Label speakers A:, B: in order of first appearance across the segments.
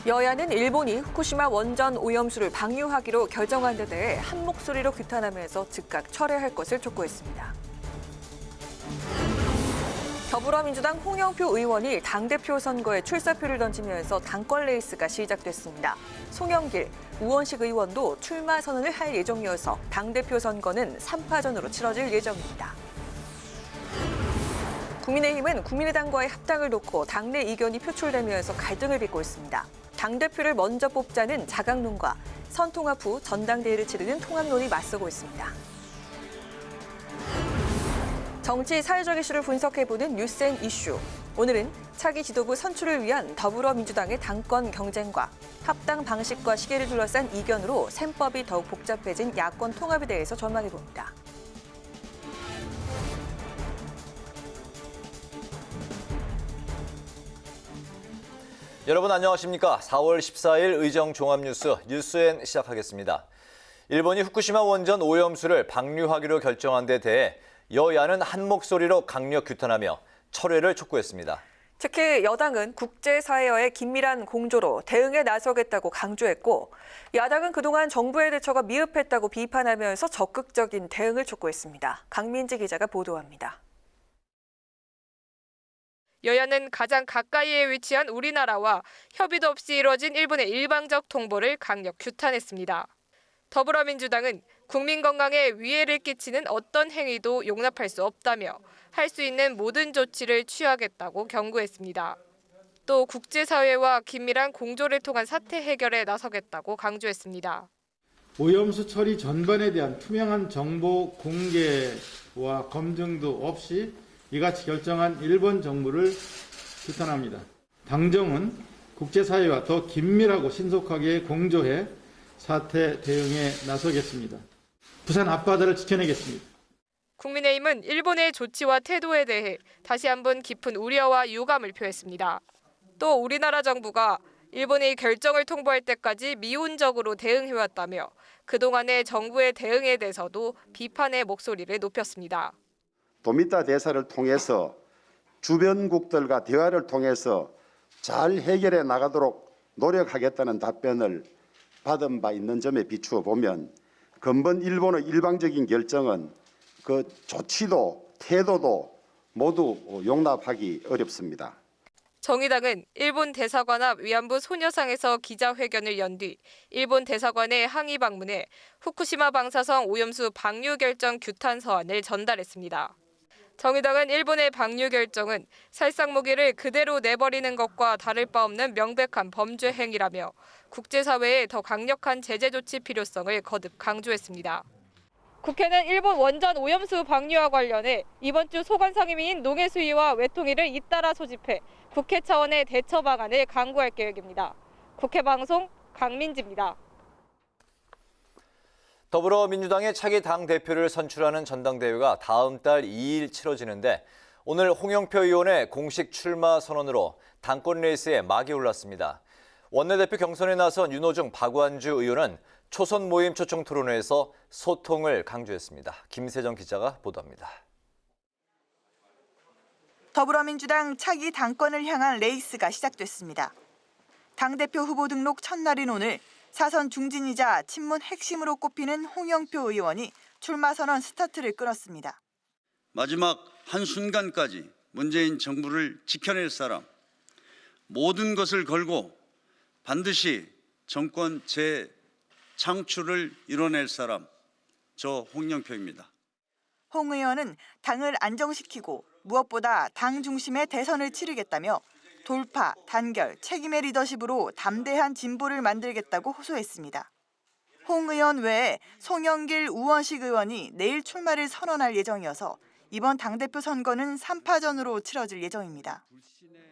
A: 여야는 일본이 후쿠시마 원전 오염수를 방류하기로 결정한 데 대해 한 목소리로 규탄하면서 즉각 철회할 것을 촉구했습니다. 더불어민주당 홍영표 의원이 당대표 선거에 출사표를 던지면서 당권 레이스가 시작됐습니다. 송영길, 우원식 의원도 출마 선언을 할 예정이어서 당대표 선거는 3파전으로 치러질 예정입니다. 국민의힘은 국민의당과의 합당을 놓고 당내 이견이 표출되면서 갈등을 빚고 있습니다. 당대표를 먼저 뽑자는 자강론과 선통합 후 전당대회를 치르는 통합론이 맞서고 있습니다. 정치 사회적 이슈를 분석해보는 뉴스앤 이슈. 오늘은 차기 지도부 선출을 위한 더불어민주당의 당권 경쟁과 합당 방식과 시기를 둘러싼 이견으로 셈법이 더욱 복잡해진 야권 통합에 대해서 전망해봅니다.
B: 여러분 안녕하십니까? 4월 14일 의정 종합뉴스 뉴스엔 시작하겠습니다. 일본이 후쿠시마 원전 오염수를 방류하기로 결정한 데 대해 여야는 한 목소리로 강력 규탄하며 철회를 촉구했습니다.
A: 특히 여당은 국제사회와의 긴밀한 공조로 대응에 나서겠다고 강조했고, 야당은 그동안 정부의 대처가 미흡했다고 비판하면서 적극적인 대응을 촉구했습니다. 강민지 기자가 보도합니다.
C: 여야는 가장 가까이에 위치한 우리나라와 협의도 없이 이뤄진 일본의 일방적 통보를 강력 규탄했습니다. 더불어민주당은 국민 건강에 위해를 끼치는 어떤 행위도 용납할 수 없다며 할 수 있는 모든 조치를 취하겠다고 경고했습니다. 또 국제사회와 긴밀한 공조를 통한 사태 해결에 나서겠다고 강조했습니다.
D: 오염수 처리 전반에 대한 투명한 정보 공개와 검증도 없이 이같이 결정한 일본 정부를 규탄합니다. 당정은 국제사회와 더 긴밀하고 신속하게 공조해 사태 대응에 나서겠습니다. 부산 앞바다를 지켜내겠습니다.
C: 국민의힘은 일본의 조치와 태도에 대해 다시 한번 깊은 우려와 유감을 표했습니다. 또 우리나라 정부가 일본의 결정을 통보할 때까지 미온적으로 대응해왔다며 그동안의 정부의 대응에 대해서도 비판의 목소리를 높였습니다.
E: 도미타 대사를 통해서 주변국들과 대화를 통해서 잘 해결해 나가도록 노력하겠다는 답변을 받은 바 있는 점에 비추어 보면 근본 일본의 일방적인 결정은 그 조치도 태도도 모두 용납하기 어렵습니다.
C: 정의당은 일본 대사관 앞 위안부 소녀상에서 기자회견을 연 뒤 일본 대사관에 항의 방문해 후쿠시마 방사성 오염수 방류 결정 규탄 서한을 전달했습니다. 정의당은 일본의 방류 결정은 살상무기를 그대로 내버리는 것과 다를 바 없는 명백한 범죄 행위라며 국제사회에 더 강력한 제재 조치 필요성을 거듭 강조했습니다. 국회는 일본 원전 오염수 방류와 관련해 이번 주 소관 상임위인 농해수위와 외통위를 잇따라 소집해 국회 차원의 대처 방안을 강구할 계획입니다. 국회 방송 강민지입니다.
B: 더불어민주당의 차기 당대표를 선출하는 전당대회가 다음 달 2일 치러지는데 오늘 홍영표 의원의 공식 출마 선언으로 당권 레이스에 막이 올랐습니다. 원내대표 경선에 나선 윤호중, 박완주 의원은 초선 모임 초청 토론회에서 소통을 강조했습니다. 김세정 기자가 보도합니다.
F: 더불어민주당 차기 당권을 향한 레이스가 시작됐습니다. 당대표 후보 등록 첫날인 오늘 사선 중진이자 친문 핵심으로 꼽히는 홍영표 의원이 출마 선언 스타트를 끊었습니다.
G: 마지막 한순간까지 문재인 정부를 지켜낼 사람, 모든 것을 걸고 반드시 정권 재창출을 이뤄낼 사람, 저 홍영표입니다.
F: 홍 의원은 당을 안정시키고 무엇보다 당 중심의 대선을 치르겠다며 돌파, 단결, 책임의 리더십으로 담대한 진보를 만들겠다고 호소했습니다. 홍 의원 외에 송영길, 우원식 의원이 내일 출마를 선언할 예정이어서 이번 당대표 선거는 3파전으로 치러질 예정입니다.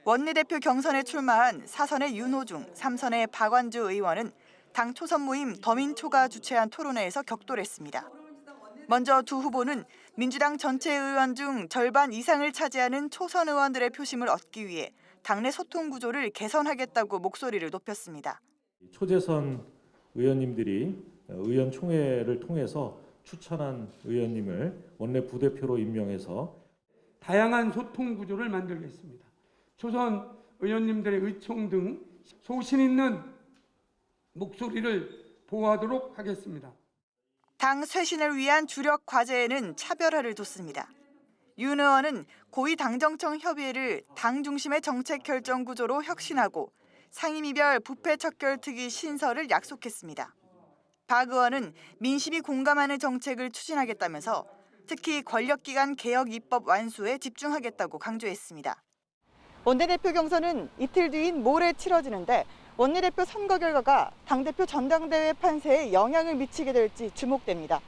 F: 원내대표 경선에 출마한 4선의 윤호중, 3선의 박완주 의원은 당 초선 모임 더민초가 주최한 토론회에서 격돌했습니다. 먼저 두 후보는 민주당 전체 의원 중 절반 이상을 차지하는 초선 의원들의 표심을 얻기 위해 당내 소통 구조를 개선하겠다고 목소리를 높였습니다.
H: 초재선 의원님들이 의원총회를 통해서 추천한 의원님을 원내 부대표로 임명해서
I: 다양한 소통 구조를 만들겠습니다. 초선 의원님들의 의총 등 소신 있는 목소리를 보호하도록 하겠습니다.
F: 당 쇄신을 위한 주력 과제에는 차별화를 뒀습니다. 윤 의원은 고위 당정청 협의회를 당 중심의 정책 결정 구조로 혁신하고 상임위별 부패 척결 특위 신설을 약속했습니다. 박 의원은 민심이 공감하는 정책을 추진하겠다면서 특히 권력기관 개혁 입법 완수에 집중하겠다고 강조했습니다. 원내대표 경선은 이틀 뒤인 모레 치러지는데 원내대표 선거 결과가 당대표 전당대회 판세에 영향을 미치게 될지 주목됩니다.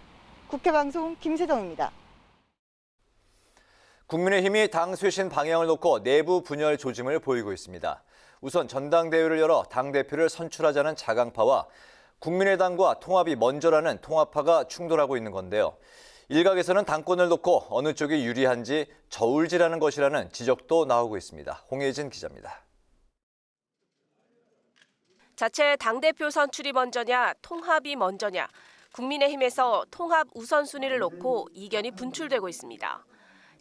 F: 국회방송 김세정입니다.
B: 국민의힘이 당 쇄신 방향을 놓고 내부 분열 조짐을 보이고 있습니다. 우선 전당대회를 열어 당대표를 선출하자는 자강파와 국민의당과 통합이 먼저라는 통합파가 충돌하고 있는 건데요. 일각에서는 당권을 놓고 어느 쪽이 유리한지 저울질하는 것이라는 지적도 나오고 있습니다. 홍혜진 기자입니다.
J: 자체 당대표 선출이 먼저냐, 통합이 먼저냐, 국민의힘에서 통합 우선순위를 놓고 이견이 분출되고 있습니다.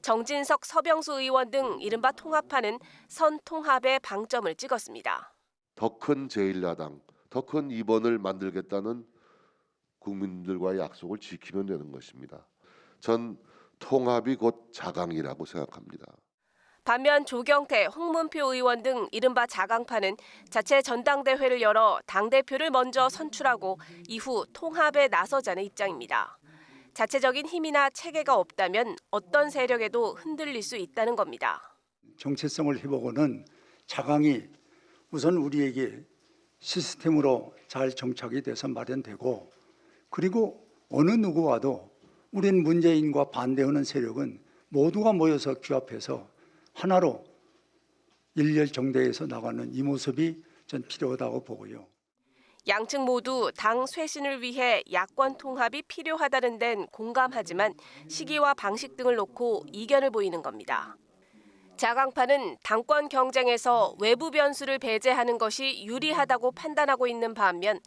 J: 정진석, 서병수 의원 등 이른바 통합파는 선통합에 방점을 찍었습니다.
K: 더 큰 제1야당, 더 큰 2번을 만들겠다는 국민들과의 약속을 지키면 되는 것입니다. 전 통합이 곧 자강이라고 생각합니다.
J: 반면 조경태, 홍문표 의원 등 이른바 자강파는 자체 전당대회를 열어 당대표를 먼저 선출하고 이후 통합에 나서자는 입장입니다. 자체적인 힘이나 체계가 없다면 어떤 세력에도 흔들릴 수 있다는 겁니다.
L: 정체성을 해보고는 자강이 우선 우리에게 시스템으로 잘 정착이 돼서 마련되고 그리고 어느 누구와도 우린 문재인과 반대하는 세력은 모두가 모여서 규합해서 하나로 일렬 정대에서 나가는 이 모습이 전 필요하다고 보고요.
J: 양측 모두 당 쇄신을 위해 야권 통합이 필요하다는 데는 공감하지만 시기와 방식 등을 놓고 이견을 보이는 겁니다. 자강파는 당권 경쟁에서 외부 변수를 배제하는 것이 유리하다고 판단하고 있는 반면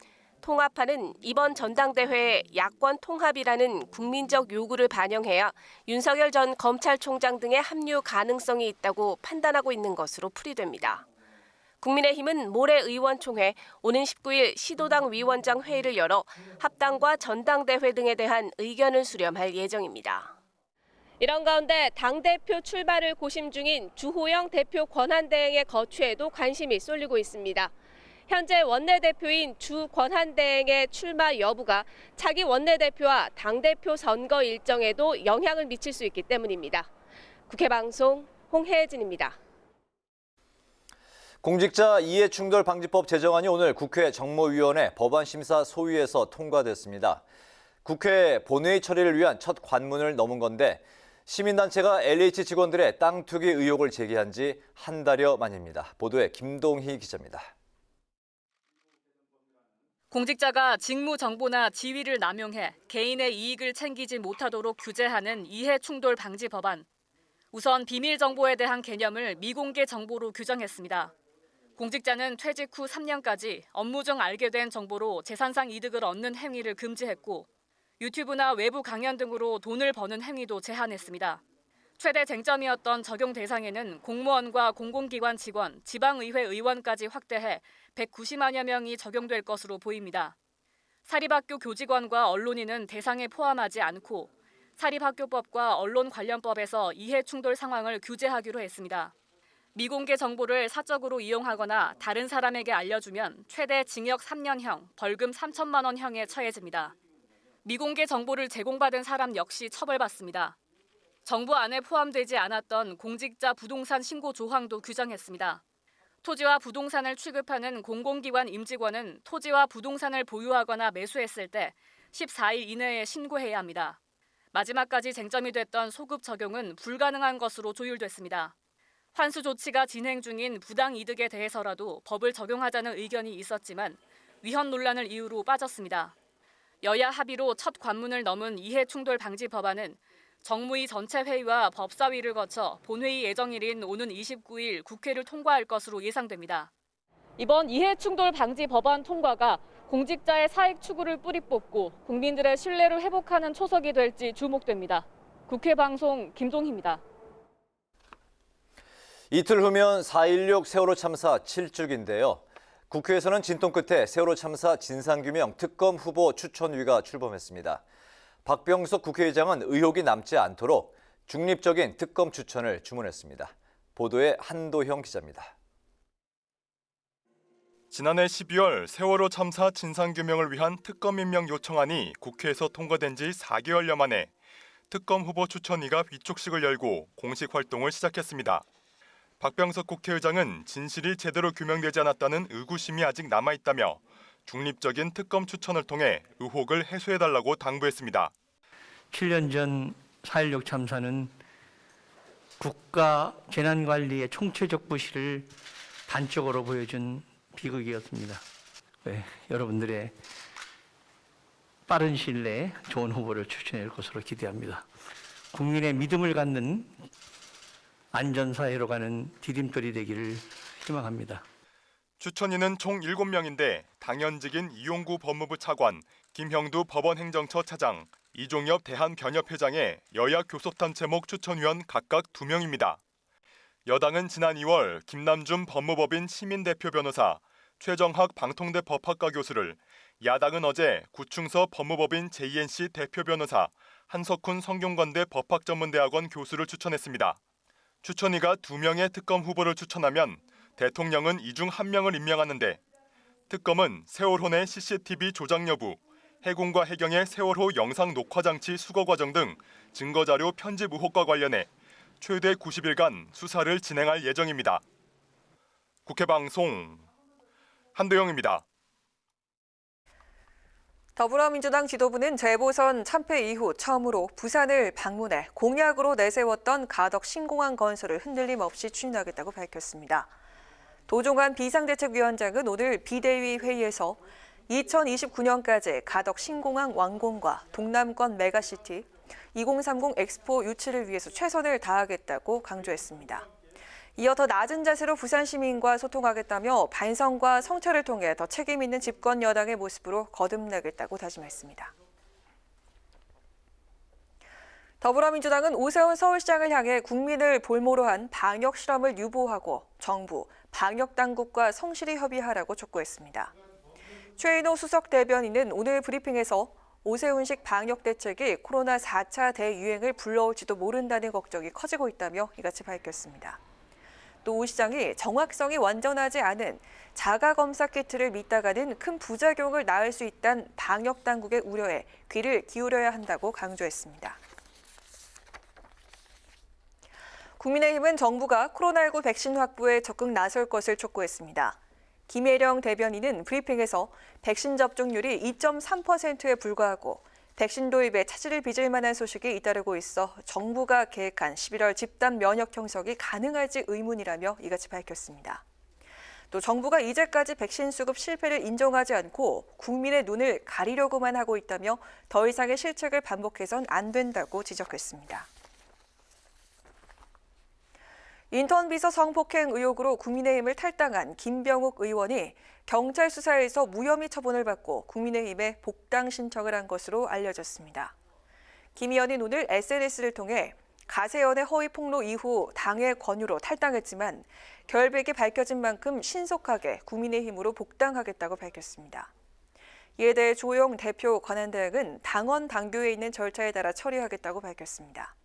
J: 통합파는 이번 전당대회에 야권 통합이라는 국민적 요구를 반영해야 윤석열 전 검찰총장 등의 합류 가능성이 있다고 판단하고 있는 것으로 풀이됩니다. 국민의힘은 모레 의원총회, 오는 19일 시도당 위원장 회의를 열어 합당과 전당대회 등에 대한 의견을 수렴할 예정입니다. 이런 가운데 당대표 출마를 고심 중인 주호영 대표 권한대행의 거취에도 관심이 쏠리고 있습니다. 현재 원내대표인 주 권한대행의 출마 여부가 차기 원내대표와 당대표 선거 일정에도 영향을 미칠 수 있기 때문입니다. 국회방송 홍혜진입니다.
B: 공직자 이해충돌방지법 제정안이 오늘 국회 정무위원회 법안심사 소위에서 통과됐습니다. 국회 본회의 처리를 위한 첫 관문을 넘은 건데 시민단체가 LH 직원들의 땅 투기 의혹을 제기한 지 한 달여 만입니다. 보도에 김동희 기자입니다.
M: 공직자가 직무 정보나 지위를 남용해 개인의 이익을 챙기지 못하도록 규제하는 이해충돌 방지 법안. 우선 비밀 정보에 대한 개념을 미공개 정보로 규정했습니다. 공직자는 퇴직 후 3년까지 업무 중 알게 된 정보로 재산상 이득을 얻는 행위를 금지했고 유튜브나 외부 강연 등으로 돈을 버는 행위도 제한했습니다. 최대 쟁점이었던 적용 대상에는 공무원과 공공기관 직원, 지방의회 의원까지 확대해 190만여 명이 적용될 것으로 보입니다. 사립학교 교직원과 언론인은 대상에 포함하지 않고 사립학교법과 언론 관련법에서 이해충돌 상황을 규제하기로 했습니다. 미공개 정보를 사적으로 이용하거나 다른 사람에게 알려주면 최대 징역 3년형, 벌금 3천만 원형에 처해집니다. 미공개 정보를 제공받은 사람 역시 처벌받습니다. 정부 안에 포함되지 않았던 공직자 부동산 신고 조항도 규정했습니다. 토지와 부동산을 취급하는 공공기관 임직원은 토지와 부동산을 보유하거나 매수했을 때 14일 이내에 신고해야 합니다. 마지막까지 쟁점이 됐던 소급 적용은 불가능한 것으로 조율됐습니다. 환수 조치가 진행 중인 부당 이득에 대해서라도 법을 적용하자는 의견이 있었지만 위헌 논란을 이유로 빠졌습니다. 여야 합의로 첫 관문을 넘은 이해충돌 방지 법안은 정무위 전체 회의와 법사위를 거쳐 본회의 예정일인 오는 29일 국회를 통과할 것으로 예상됩니다. 이번 이해충돌 방지 법안 통과가 공직자의 사익 추구를 뿌리 뽑고 국민들의 신뢰를 회복하는 초석이 될지 주목됩니다. 국회 방송 김종희입니다.
B: 이틀 후면 4.16 세월호 참사 7주기인데요. 국회에서는 진통 끝에 세월호 참사 진상규명 특검 후보 추천위가 출범했습니다. 박병석 국회의장은 의혹이 남지 않도록 중립적인 특검 추천을 주문했습니다. 보도에 한도형 기자입니다.
N: 지난해 12월 세월호 참사 진상규명을 위한 특검 임명 요청안이 국회에서 통과된 지 4개월여 만에 특검 후보 추천위가 위촉식을 열고 공식 활동을 시작했습니다. 박병석 국회의장은 진실이 제대로 규명되지 않았다는 의구심이 아직 남아있다며 중립적인 특검 추천을 통해 의혹을 해소해달라고 당부했습니다.
O: 7년 전 4.16 참사는 국가 재난관리의 총체적 부실을 단적으로 보여준 비극이었습니다. 여러분들의 빠른 시일 내에 좋은 후보를 추천할 것으로 기대합니다. 국민의 믿음을 갖는 안전사회로 가는 디딤돌이 되기를 희망합니다.
N: 추천인은 총 7명인데 당연직인 이용구 법무부 차관, 김형두 법원행정처 차장, 이종엽 대한변협회장의 여야 교섭단체목 추천위원 각각 2명입니다. 여당은 지난 2월 김남준 법무법인 시민대표 변호사, 최정학 방통대 법학과 교수를, 야당은 어제 구충서 법무법인 JNC 대표 변호사, 한석훈 성균관대 법학전문대학원 교수를 추천했습니다. 추천위가 2명의 특검 후보를 추천하면 대통령은 이 중 1명을 임명하는데 특검은 세월호 내 CCTV 조작 여부, 해군과 해경의 세월호 영상 녹화 장치 수거 과정 등 증거자료 편집 의혹과 관련해 최대 90일간 수사를 진행할 예정입니다. 국회방송 한도영입니다.
A: 더불어민주당 지도부는 재보선 참패 이후 처음으로 부산을 방문해 공약으로 내세웠던 가덕 신공항 건설을 흔들림 없이 추진하겠다고 밝혔습니다. 도종환 비상대책위원장은 오늘 비대위 회의에서 2029년까지 가덕 신공항 완공과 동남권 메가시티 2030 엑스포 유치를 위해서 최선을 다하겠다고 강조했습니다. 이어 더 낮은 자세로 부산 시민과 소통하겠다며 반성과 성찰을 통해 더 책임 있는 집권 여당의 모습으로 거듭나겠다고 다짐했습니다. 더불어민주당은 오세훈 서울시장을 향해 국민을 볼모로 한 방역 실험을 유보하고 정부, 방역 당국과 성실히 협의하라고 촉구했습니다. 최인호 수석 대변인은 오늘 브리핑에서 오세훈식 방역 대책이 코로나 4차 대유행을 불러올지도 모른다는 걱정이 커지고 있다며 이같이 밝혔습니다. 또 오 시장이 정확성이 완전하지 않은 자가검사 키트를 믿다가는 큰 부작용을 낳을 수 있다는 방역 당국의 우려에 귀를 기울여야 한다고 강조했습니다. 국민의힘은 정부가 코로나19 백신 확보에 적극 나설 것을 촉구했습니다. 김혜령 대변인은 브리핑에서 백신 접종률이 2.3%에 불과하고 백신 도입에 차질을 빚을 만한 소식이 잇따르고 있어 정부가 계획한 11월 집단 면역 형성이 가능할지 의문이라며 이같이 밝혔습니다. 또 정부가 이제까지 백신 수급 실패를 인정하지 않고 국민의 눈을 가리려고만 하고 있다며 더 이상의 실책을 반복해선 안 된다고 지적했습니다. 인턴 비서 성폭행 의혹으로 국민의힘을 탈당한 김병욱 의원이 경찰 수사에서 무혐의 처분을 받고 국민의힘에 복당 신청을 한 것으로 알려졌습니다. 김 의원은 오늘 SNS를 통해 가세연의 허위 폭로 이후 당의 권유로 탈당했지만 결백이 밝혀진 만큼 신속하게 국민의힘으로 복당하겠다고 밝혔습니다. 이에 대해 조영 대표 권한대행은 당원 당규에 있는 절차에 따라 처리하겠다고 밝혔습니다.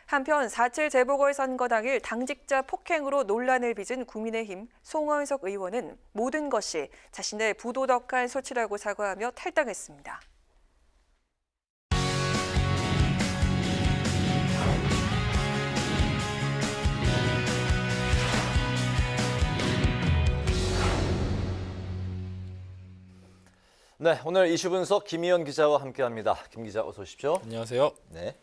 A: 한편 4.7 재보궐선거 당일 당직자 폭행으로 논란을 빚은 국민의힘 송원석 의원은 모든 것이 자신의 부도덕한 소치라고 사과하며 탈당했습니다.
B: 네, 오늘 이슈 분석 김희연 기자와 함께합니다. 김 기자 어서 오십시오.
P: 안녕하세요.
B: 네.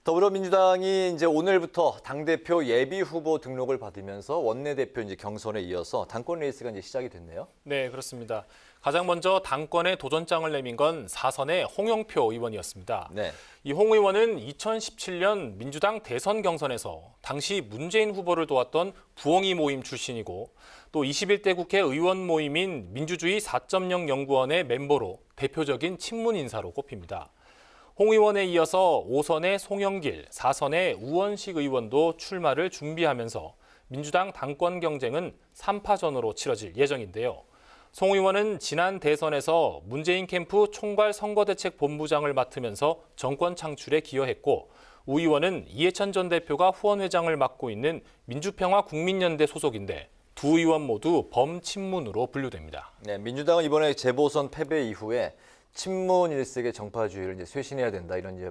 B: 더불어민주당이 이제 오늘부터 당대표 예비 후보 등록을 받으면서 원내대표 이제 경선에 이어서 당권 레이스가 이제 시작이 됐네요.
P: 네, 그렇습니다. 가장 먼저 당권에 도전장을 내민 건 4선의 홍영표 의원이었습니다.
B: 네.
P: 이 홍 의원은 2017년 민주당 대선 경선에서 당시 문재인 후보를 도왔던 부엉이 모임 출신이고 또 21대 국회 의원 모임인 민주주의 4.0 연구원의 멤버로 대표적인 친문 인사로 꼽힙니다. 홍 의원에 이어서 5선의 송영길, 4선의 우원식 의원도 출마를 준비하면서 민주당 당권 경쟁은 3파전으로 치러질 예정인데요. 송 의원은 지난 대선에서 문재인 캠프 총괄 선거대책본부장을 맡으면서 정권 창출에 기여했고, 우 의원은 이해찬 전 대표가 후원회장을 맡고 있는 민주평화국민연대 소속인데 두 의원 모두 범친문으로 분류됩니다.
B: 네, 민주당은 이번에 재보선 패배 이후에 친문 일색의 정파주의를 이제 쇄신해야 된다 이런 이제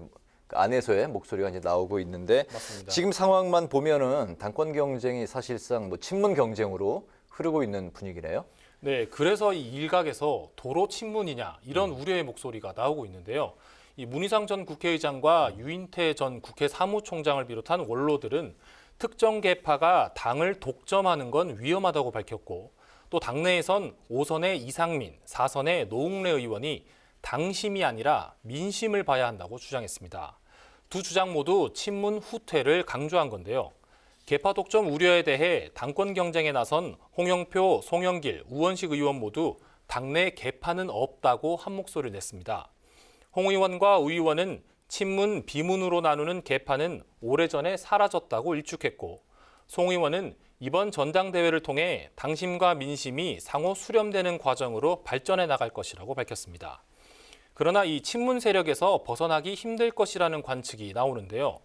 B: 안에서의 목소리가 이제 나오고 있는데
P: 맞습니다.
B: 지금 상황만 보면은 당권 경쟁이 사실상 뭐 친문 경쟁으로 흐르고 있는 분위기네요.
P: 네, 그래서 이 일각에서 도로 친문이냐 이런 우려의 목소리가 나오고 있는데요. 이 문희상 전 국회의장과 유인태 전 국회 사무총장을 비롯한 원로들은 특정 계파가 당을 독점하는 건 위험하다고 밝혔고, 또 당내에선 5선의 이상민, 4선의 노웅래 의원이 당심이 아니라 민심을 봐야 한다고 주장했습니다. 두 주장 모두 친문 후퇴를 강조한 건데요. 계파 독점 우려에 대해 당권 경쟁에 나선 홍영표, 송영길, 우원식 의원 모두 당내 계파는 없다고 한 목소리를 냈습니다. 홍 의원과 우 의원은 친문, 비문으로 나누는 계파는 오래전에 사라졌다고 일축했고, 송 의원은 이번 전당대회를 통해 당심과 민심이 상호 수렴되는 과정으로 발전해 나갈 것이라고 밝혔습니다. 그러나 이 친문 세력에서 벗어나기 힘들 것이라는 관측이 나오는데요.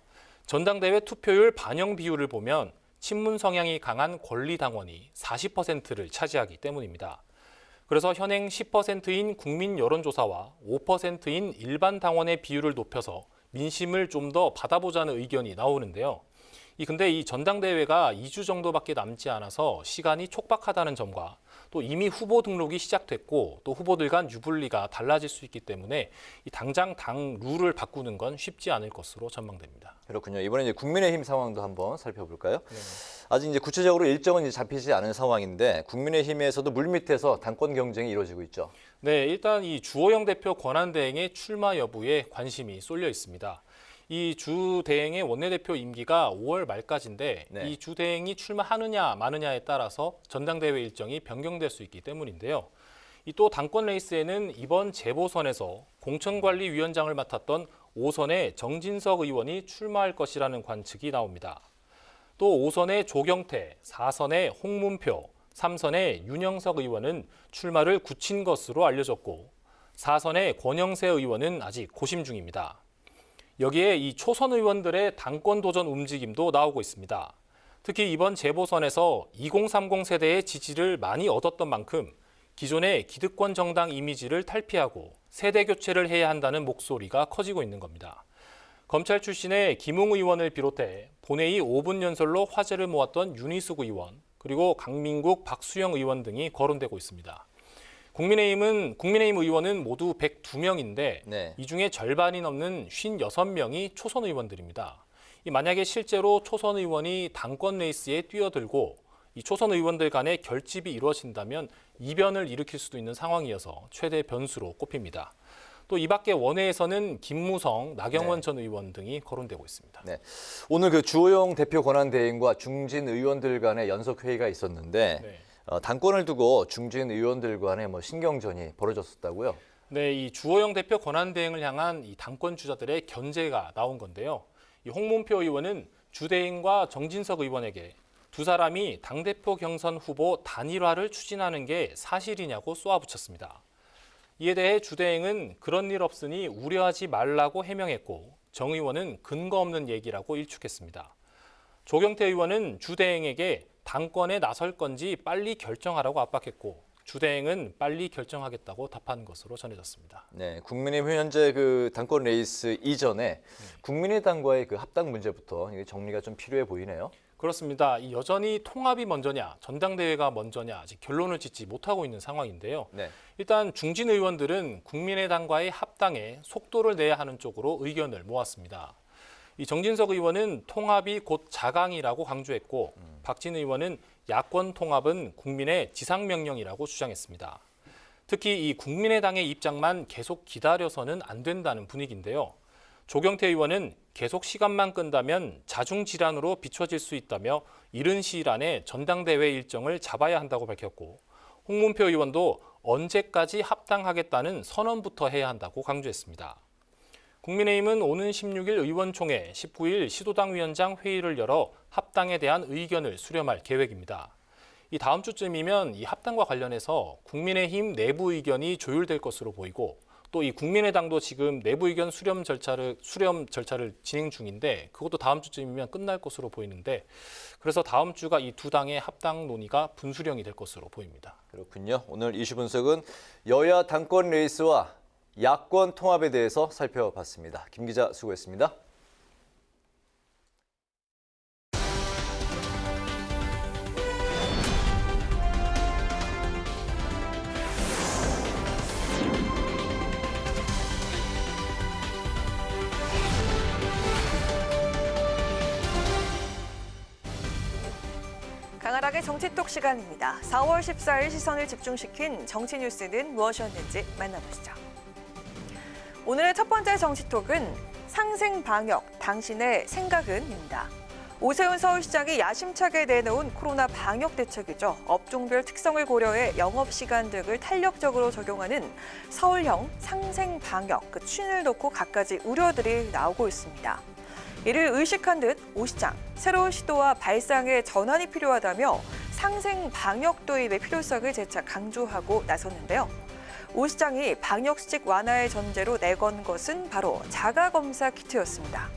P: 전당대회 투표율 반영 비율을 보면 친문 성향이 강한 권리당원이 40%를 차지하기 때문입니다. 그래서 현행 10%인 국민 여론조사와 5%인 일반 당원의 비율을 높여서 민심을 좀 더 받아보자는 의견이 나오는데요. 근데 이 전당대회가 2주 정도밖에 남지 않아서 시간이 촉박하다는 점과 또 이미 후보 등록이 시작됐고 또 후보들 간 유불리가 달라질 수 있기 때문에 당장 당 룰을 바꾸는 건 쉽지 않을 것으로 전망됩니다.
B: 그렇군요. 이번에 이제 국민의힘 상황도 한번 살펴볼까요? 네. 아직 이제 구체적으로 일정은 이제 잡히지 않은 상황인데 국민의힘에서도 물밑에서 당권 경쟁이 이루어지고 있죠.
P: 네, 일단 이 주호영 대표 권한대행의 출마 여부에 관심이 쏠려 있습니다. 이 주대행의 원내대표 임기가 5월 말까지인데 이 주대행이 출마하느냐 마느냐에 따라서 전당대회 일정이 변경될 수 있기 때문인데요. 또 당권 레이스에는 이번 재보선에서 공천관리위원장을 맡았던 5선의 정진석 의원이 출마할 것이라는 관측이 나옵니다. 또 5선의 조경태, 4선의 홍문표, 3선의 윤영석 의원은 출마를 굳힌 것으로 알려졌고 4선의 권영세 의원은 아직 고심 중입니다. 여기에 이 초선 의원들의 당권 도전 움직임도 나오고 있습니다. 특히 이번 재보선에서 2030 세대의 지지를 많이 얻었던 만큼 기존의 기득권 정당 이미지를 탈피하고 세대 교체를 해야 한다는 목소리가 커지고 있는 겁니다. 검찰 출신의 김웅 의원을 비롯해 본회의 5분 연설로 화제를 모았던 윤희숙 의원, 그리고 강민국, 박수영 의원 등이 거론되고 있습니다. 국민의힘 의원은 모두 102명인데 이 중에 절반이 넘는 56명이 초선 의원들입니다. 만약에 실제로 초선 의원이 당권 레이스에 뛰어들고 이 초선 의원들 간의 결집이 이루어진다면 이변을 일으킬 수도 있는 상황이어서 최대 변수로 꼽힙니다. 또 이 밖에 원외에서는 김무성, 나경원 전 의원 등이 거론되고 있습니다.
B: 네. 오늘 그 주호영 대표 권한대행과 중진 의원들 간의 연석회의가 있었는데 당권을 두고 중진 의원들 간의 신경전이 벌어졌었다고요?
P: 네, 이 주호영 대표 권한대행을 향한 이 당권 주자들의 견제가 나온 건데요. 이 홍문표 의원은 주대행과 정진석 의원에게 두 사람이 당대표 경선 후보 단일화를 추진하는 게 사실이냐고 쏘아붙였습니다. 이에 대해 주대행은 그런 일 없으니 우려하지 말라고 해명했고 정 의원은 근거 없는 얘기라고 일축했습니다. 조경태 의원은 주대행에게 당권에 나설 건지 빨리 결정하라고 압박했고 주대행은 빨리 결정하겠다고 답한 것으로 전해졌습니다.
B: 네, 국민의힘 현재 그 당권 레이스 이전에 국민의당과의 그 합당 문제부터 정리가 좀 필요해 보이네요.
P: 그렇습니다. 여전히 통합이 먼저냐, 전당대회가 먼저냐 아직 결론을 짓지 못하고 있는 상황인데요. 일단 중진 의원들은 국민의당과의 합당에 속도를 내야 하는 쪽으로 의견을 모았습니다. 이 정진석 의원은 통합이 곧 자강이라고 강조했고 박진 의원은 야권 통합은 국민의 지상명령이라고 주장했습니다. 특히 이 국민의당의 입장만 계속 기다려서는 안 된다는 분위기인데요. 조경태 의원은 계속 시간만 끈다면 자중질환으로 비춰질 수 있다며 이른 시일 안에 전당대회 일정을 잡아야 한다고 밝혔고 홍문표 의원도 언제까지 합당하겠다는 선언부터 해야 한다고 강조했습니다. 국민의힘은 오는 16일 의원총회, 19일 시도당 위원장 회의를 열어 합당에 대한 의견을 수렴할 계획입니다. 이 다음 주쯤이면 이 합당과 관련해서 국민의힘 내부 의견이 조율될 것으로 보이고 또 이 국민의당도 지금 내부 의견 수렴 절차를 진행 중인데 그것도 다음 주쯤이면 끝날 것으로 보이는데 그래서 다음 주가 이 두 당의 합당 논의가 분수령이 될 것으로 보입니다.
B: 그렇군요. 오늘 이슈 분석은 여야 당권 레이스와 야권 통합에 대해서 살펴봤습니다. 김 기자 수고했습니다.
A: 강하락의 정치톡 시간입니다. 4월 14일 시선을 집중시킨 정치 뉴스는 무엇이었는지 만나보시죠. 오늘의 첫 번째 정치톡은 상생방역, 당신의 생각은입니다. 오세훈 서울시장이 야심차게 내놓은 코로나 방역 대책이죠. 업종별 특성을 고려해 영업시간 등을 탄력적으로 적용하는 서울형 상생방역, 그 추진을 놓고 갖가지 우려들이 나오고 있습니다. 이를 의식한 듯 오 시장, 새로운 시도와 발상의 전환이 필요하다며 상생 방역 도입의 필요성을 재차 강조하고 나섰는데요. 오 시장이 방역 수칙 완화의 전제로 내건 것은 바로 자가검사 키트였습니다.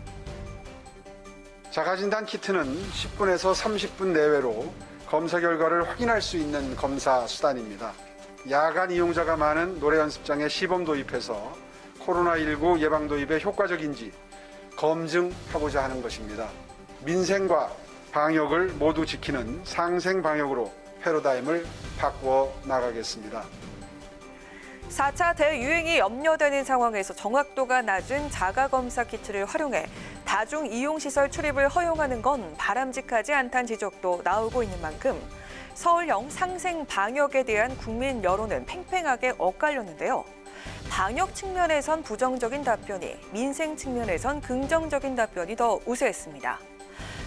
L: 자가진단 키트는 10분에서 30분 내외로 검사 결과를 확인할 수 있는 검사 수단입니다. 야간 이용자가 많은 노래연습장에 시범 도입해서 코로나19 예방 도입에 효과적인지 검증하고자 하는 것입니다. 민생과 방역을 모두 지키는 상생 방역으로 패러다임을 바꾸어 나가겠습니다.
A: 4차 대유행이 염려되는 상황에서 정확도가 낮은 자가검사 키트를 활용해 다중 이용시설 출입을 허용하는 건 바람직하지 않다는 지적도 나오고 있는 만큼 서울형 상생 방역에 대한 국민 여론은 팽팽하게 엇갈렸는데요. 방역 측면에선 부정적인 답변이, 민생 측면에선 긍정적인 답변이 더 우세했습니다.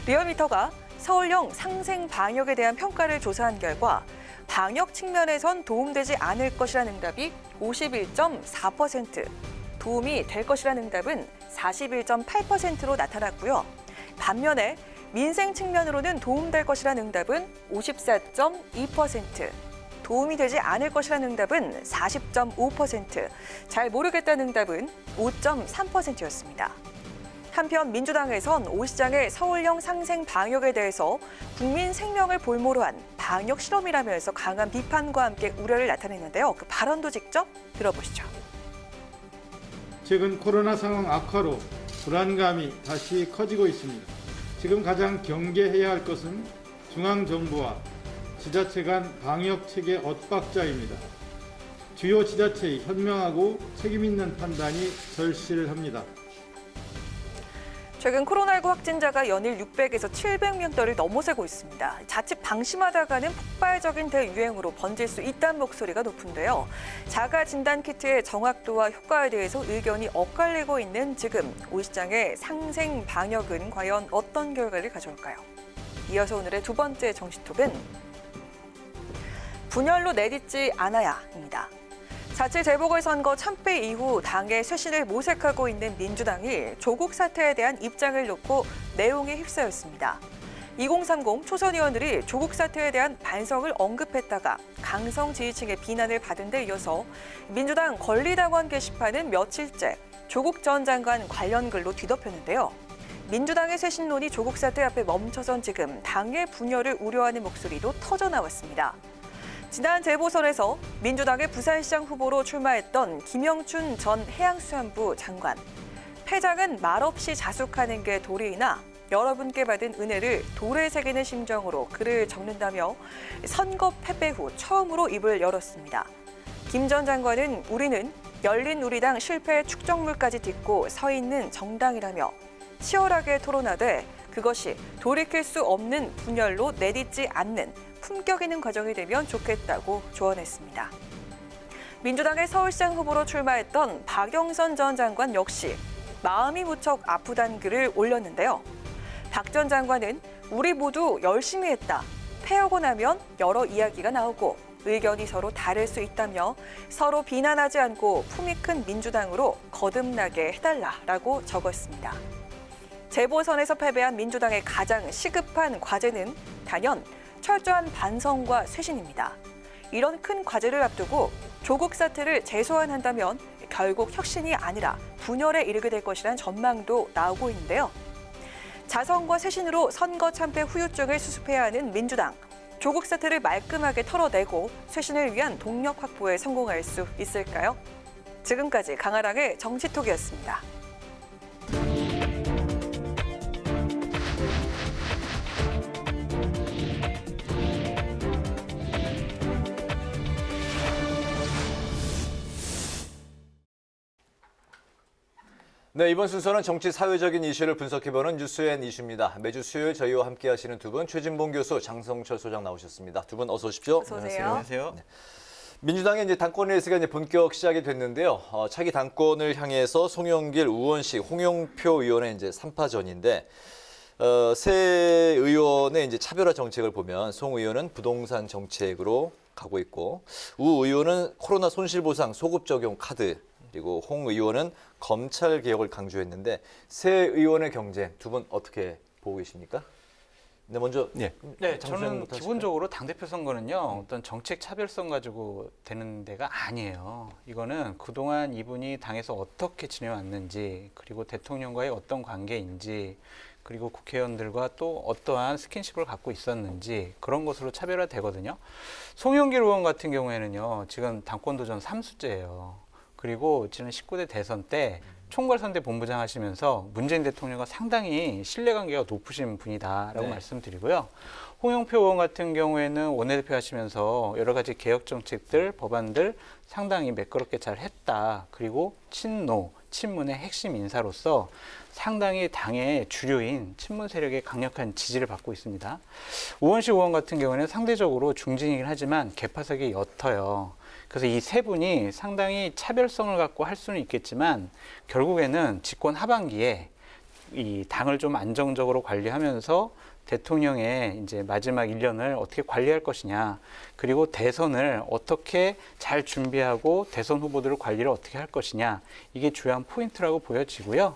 A: 리얼미터가 서울형 상생 방역에 대한 평가를 조사한 결과 방역 측면에선 도움되지 않을 것이라는 응답이 51.4%, 도움이 될 것이라는 응답은 41.8%로 나타났고요. 반면에 민생 측면으로는 도움될 것이라는 응답은 54.2%, 도움이 되지 않을 것이라는 응답은 40.5%, 잘 모르겠다는 응답은 5.3%였습니다. 한편 민주당에선 오 시장의 서울형 상생 방역에 대해서 국민 생명을 볼모로 한 방역 실험이라면서 강한 비판과 함께 우려를 나타냈는데요. 그 발언도 직접 들어보시죠.
D: 최근 코로나 상황 악화로 불안감이 다시 커지고 있습니다. 지금 가장 경계해야 할 것은 중앙정부와 지자체 간 방역체계 엇박자입니다. 주요 지자체의 현명하고 책임있는 판단이 절실합니다.
A: 최근 코로나19 확진자가 연일 600에서 700명대를 넘어서고 있습니다. 자칫 방심하다가는 폭발적인 대유행으로 번질 수 있다는 목소리가 높은데요. 자가 진단 키트의 정확도와 효과에 대해서 의견이 엇갈리고 있는 지금 오 시장의 상생 방역은 과연 어떤 결과를 가져올까요? 이어서 오늘의 두 번째 정치톱은 분열로 내딛지 않아야입니다. 4.7 재보궐선거 참패 이후 당의 쇄신을 모색하고 있는 민주당이 조국 사태에 대한 입장을 놓고 내용에 휩싸였습니다. 2030 초선 의원들이 조국 사태에 대한 반성을 언급했다가 강성 지지층의 비난을 받은 데 이어서 민주당 권리당원 게시판은 며칠째 조국 전 장관 관련 글로 뒤덮였는데요. 민주당의 쇄신론이 조국 사태 앞에 멈춰선 지금 당의 분열을 우려하는 목소리도 터져나왔습니다. 지난 재보선에서 민주당의 부산시장 후보로 출마했던 김영춘 전 해양수산부 장관. 패장은 말없이 자숙하는 게 도리이나 여러분께 받은 은혜를 돌에 새기는 심정으로 글을 적는다며 선거 패배 후 처음으로 입을 열었습니다. 김 전 장관은 우리는 열린 우리당 실패 축적물까지 딛고 서 있는 정당이라며 치열하게 토론하되 그것이 돌이킬 수 없는 분열로 내딛지 않는 품격 있는 과정이 되면 좋겠다고 조언했습니다. 민주당의 서울시장 후보로 출마했던 박영선 전 장관 역시 마음이 무척 아프다는 글을 올렸는데요. 박 전 장관은 우리 모두 열심히 했다. 패하고 나면 여러 이야기가 나오고 의견이 서로 다를 수 있다며 서로 비난하지 않고 품위 큰 민주당으로 거듭나게 해달라라고 적었습니다. 재보선에서 패배한 민주당의 가장 시급한 과제는 단연 철저한 반성과 쇄신입니다. 이런 큰 과제를 앞두고 조국 사태를 재소환한다면 결국 혁신이 아니라 분열에 이르게 될 것이라는 전망도 나오고 있는데요. 자성과 쇄신으로 선거 참패 후유증을 수습해야 하는 민주당. 조국 사태를 말끔하게 털어내고 쇄신을 위한 동력 확보에 성공할 수 있을까요? 지금까지 강아랑의 정치톡이었습니다.
B: 네, 이번 순서는 정치 사회적인 이슈를 분석해보는 뉴스앤 이슈입니다. 매주 수요일 저희와 함께하시는 두 분, 최진봉 교수, 장성철 소장 나오셨습니다. 두 분 어서 오십시오.
A: 어서 오세요.
Q: 안녕하세요.
B: 네. 민주당의 이제 당권 레이스가 이제 본격 시작이 됐는데요. 차기 당권을 향해서 송영길, 우원식, 홍영표 의원의 이제 3파전인데 새 의원의 이제 차별화 정책을 보면 송 의원은 부동산 정책으로 가고 있고 우 의원은 코로나 손실보상 소급 적용 카드 그리고 홍 의원은 검찰 개혁을 강조했는데 새 의원의 경쟁 두 분 어떻게 보고 계십니까? 네, 먼저
Q: 네, 저는 기본적으로 당대표 선거는요, 어떤 정책 차별성 가지고 되는 데가 아니에요. 이거는 그동안 이분이 당에서 어떻게 지내왔는지, 그리고 대통령과의 어떤 관계인지, 그리고 국회의원들과 또 어떠한 스킨십을 갖고 있었는지 그런 것으로 차별화되거든요. 송영길 의원 같은 경우에는요, 지금 당권도전 3수째예요. 그리고 지난 19대 대선 때 총괄선대 본부장 하시면서 문재인 대통령과 상당히 신뢰관계가 높으신 분이다라고 말씀드리고요. 홍영표 의원 같은 경우에는 원내대표 하시면서 여러 가지 개혁 정책들, 법안들 상당히 매끄럽게 잘 했다. 그리고 친노, 친문의 핵심 인사로서 상당히 당의 주류인 친문 세력의 강력한 지지를 받고 있습니다. 우원식 의원 같은 경우에는 상대적으로 중진이긴 하지만 개파색이 옅어요. 그래서 이 세 분이 상당히 차별성을 갖고 할 수는 있겠지만 결국에는 집권 하반기에 이 당을 좀 안정적으로 관리하면서 대통령의 이제 마지막 1년을 어떻게 관리할 것이냐, 그리고 대선을 어떻게 잘 준비하고 대선 후보들을 관리를 어떻게 할 것이냐, 이게 주요한 포인트라고 보여지고요.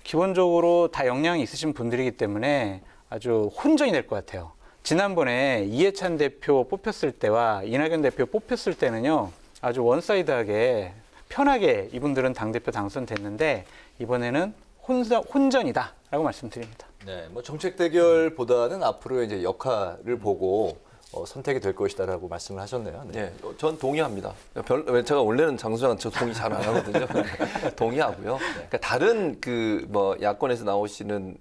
Q: 기본적으로 다 역량이 있으신 분들이기 때문에 아주 혼전이 될 것 같아요. 지난번에 이해찬 대표 뽑혔을 때와 이낙연 대표 뽑혔을 때는요, 아주 원사이드하게 편하게 이분들은 당대표 당선됐는데 이번에는 혼전이다라고 말씀드립니다.
B: 네, 뭐 정책 대결보다는 앞으로 이제 역할을 보고 선택이 될 것이다라고 말씀을 하셨네요.
R: 네, 전 동의합니다. 제가 원래는 장 소장은 저 동의 잘 안 하거든요. 동의하고요. 그러니까 다른 뭐 야권에서 나오시는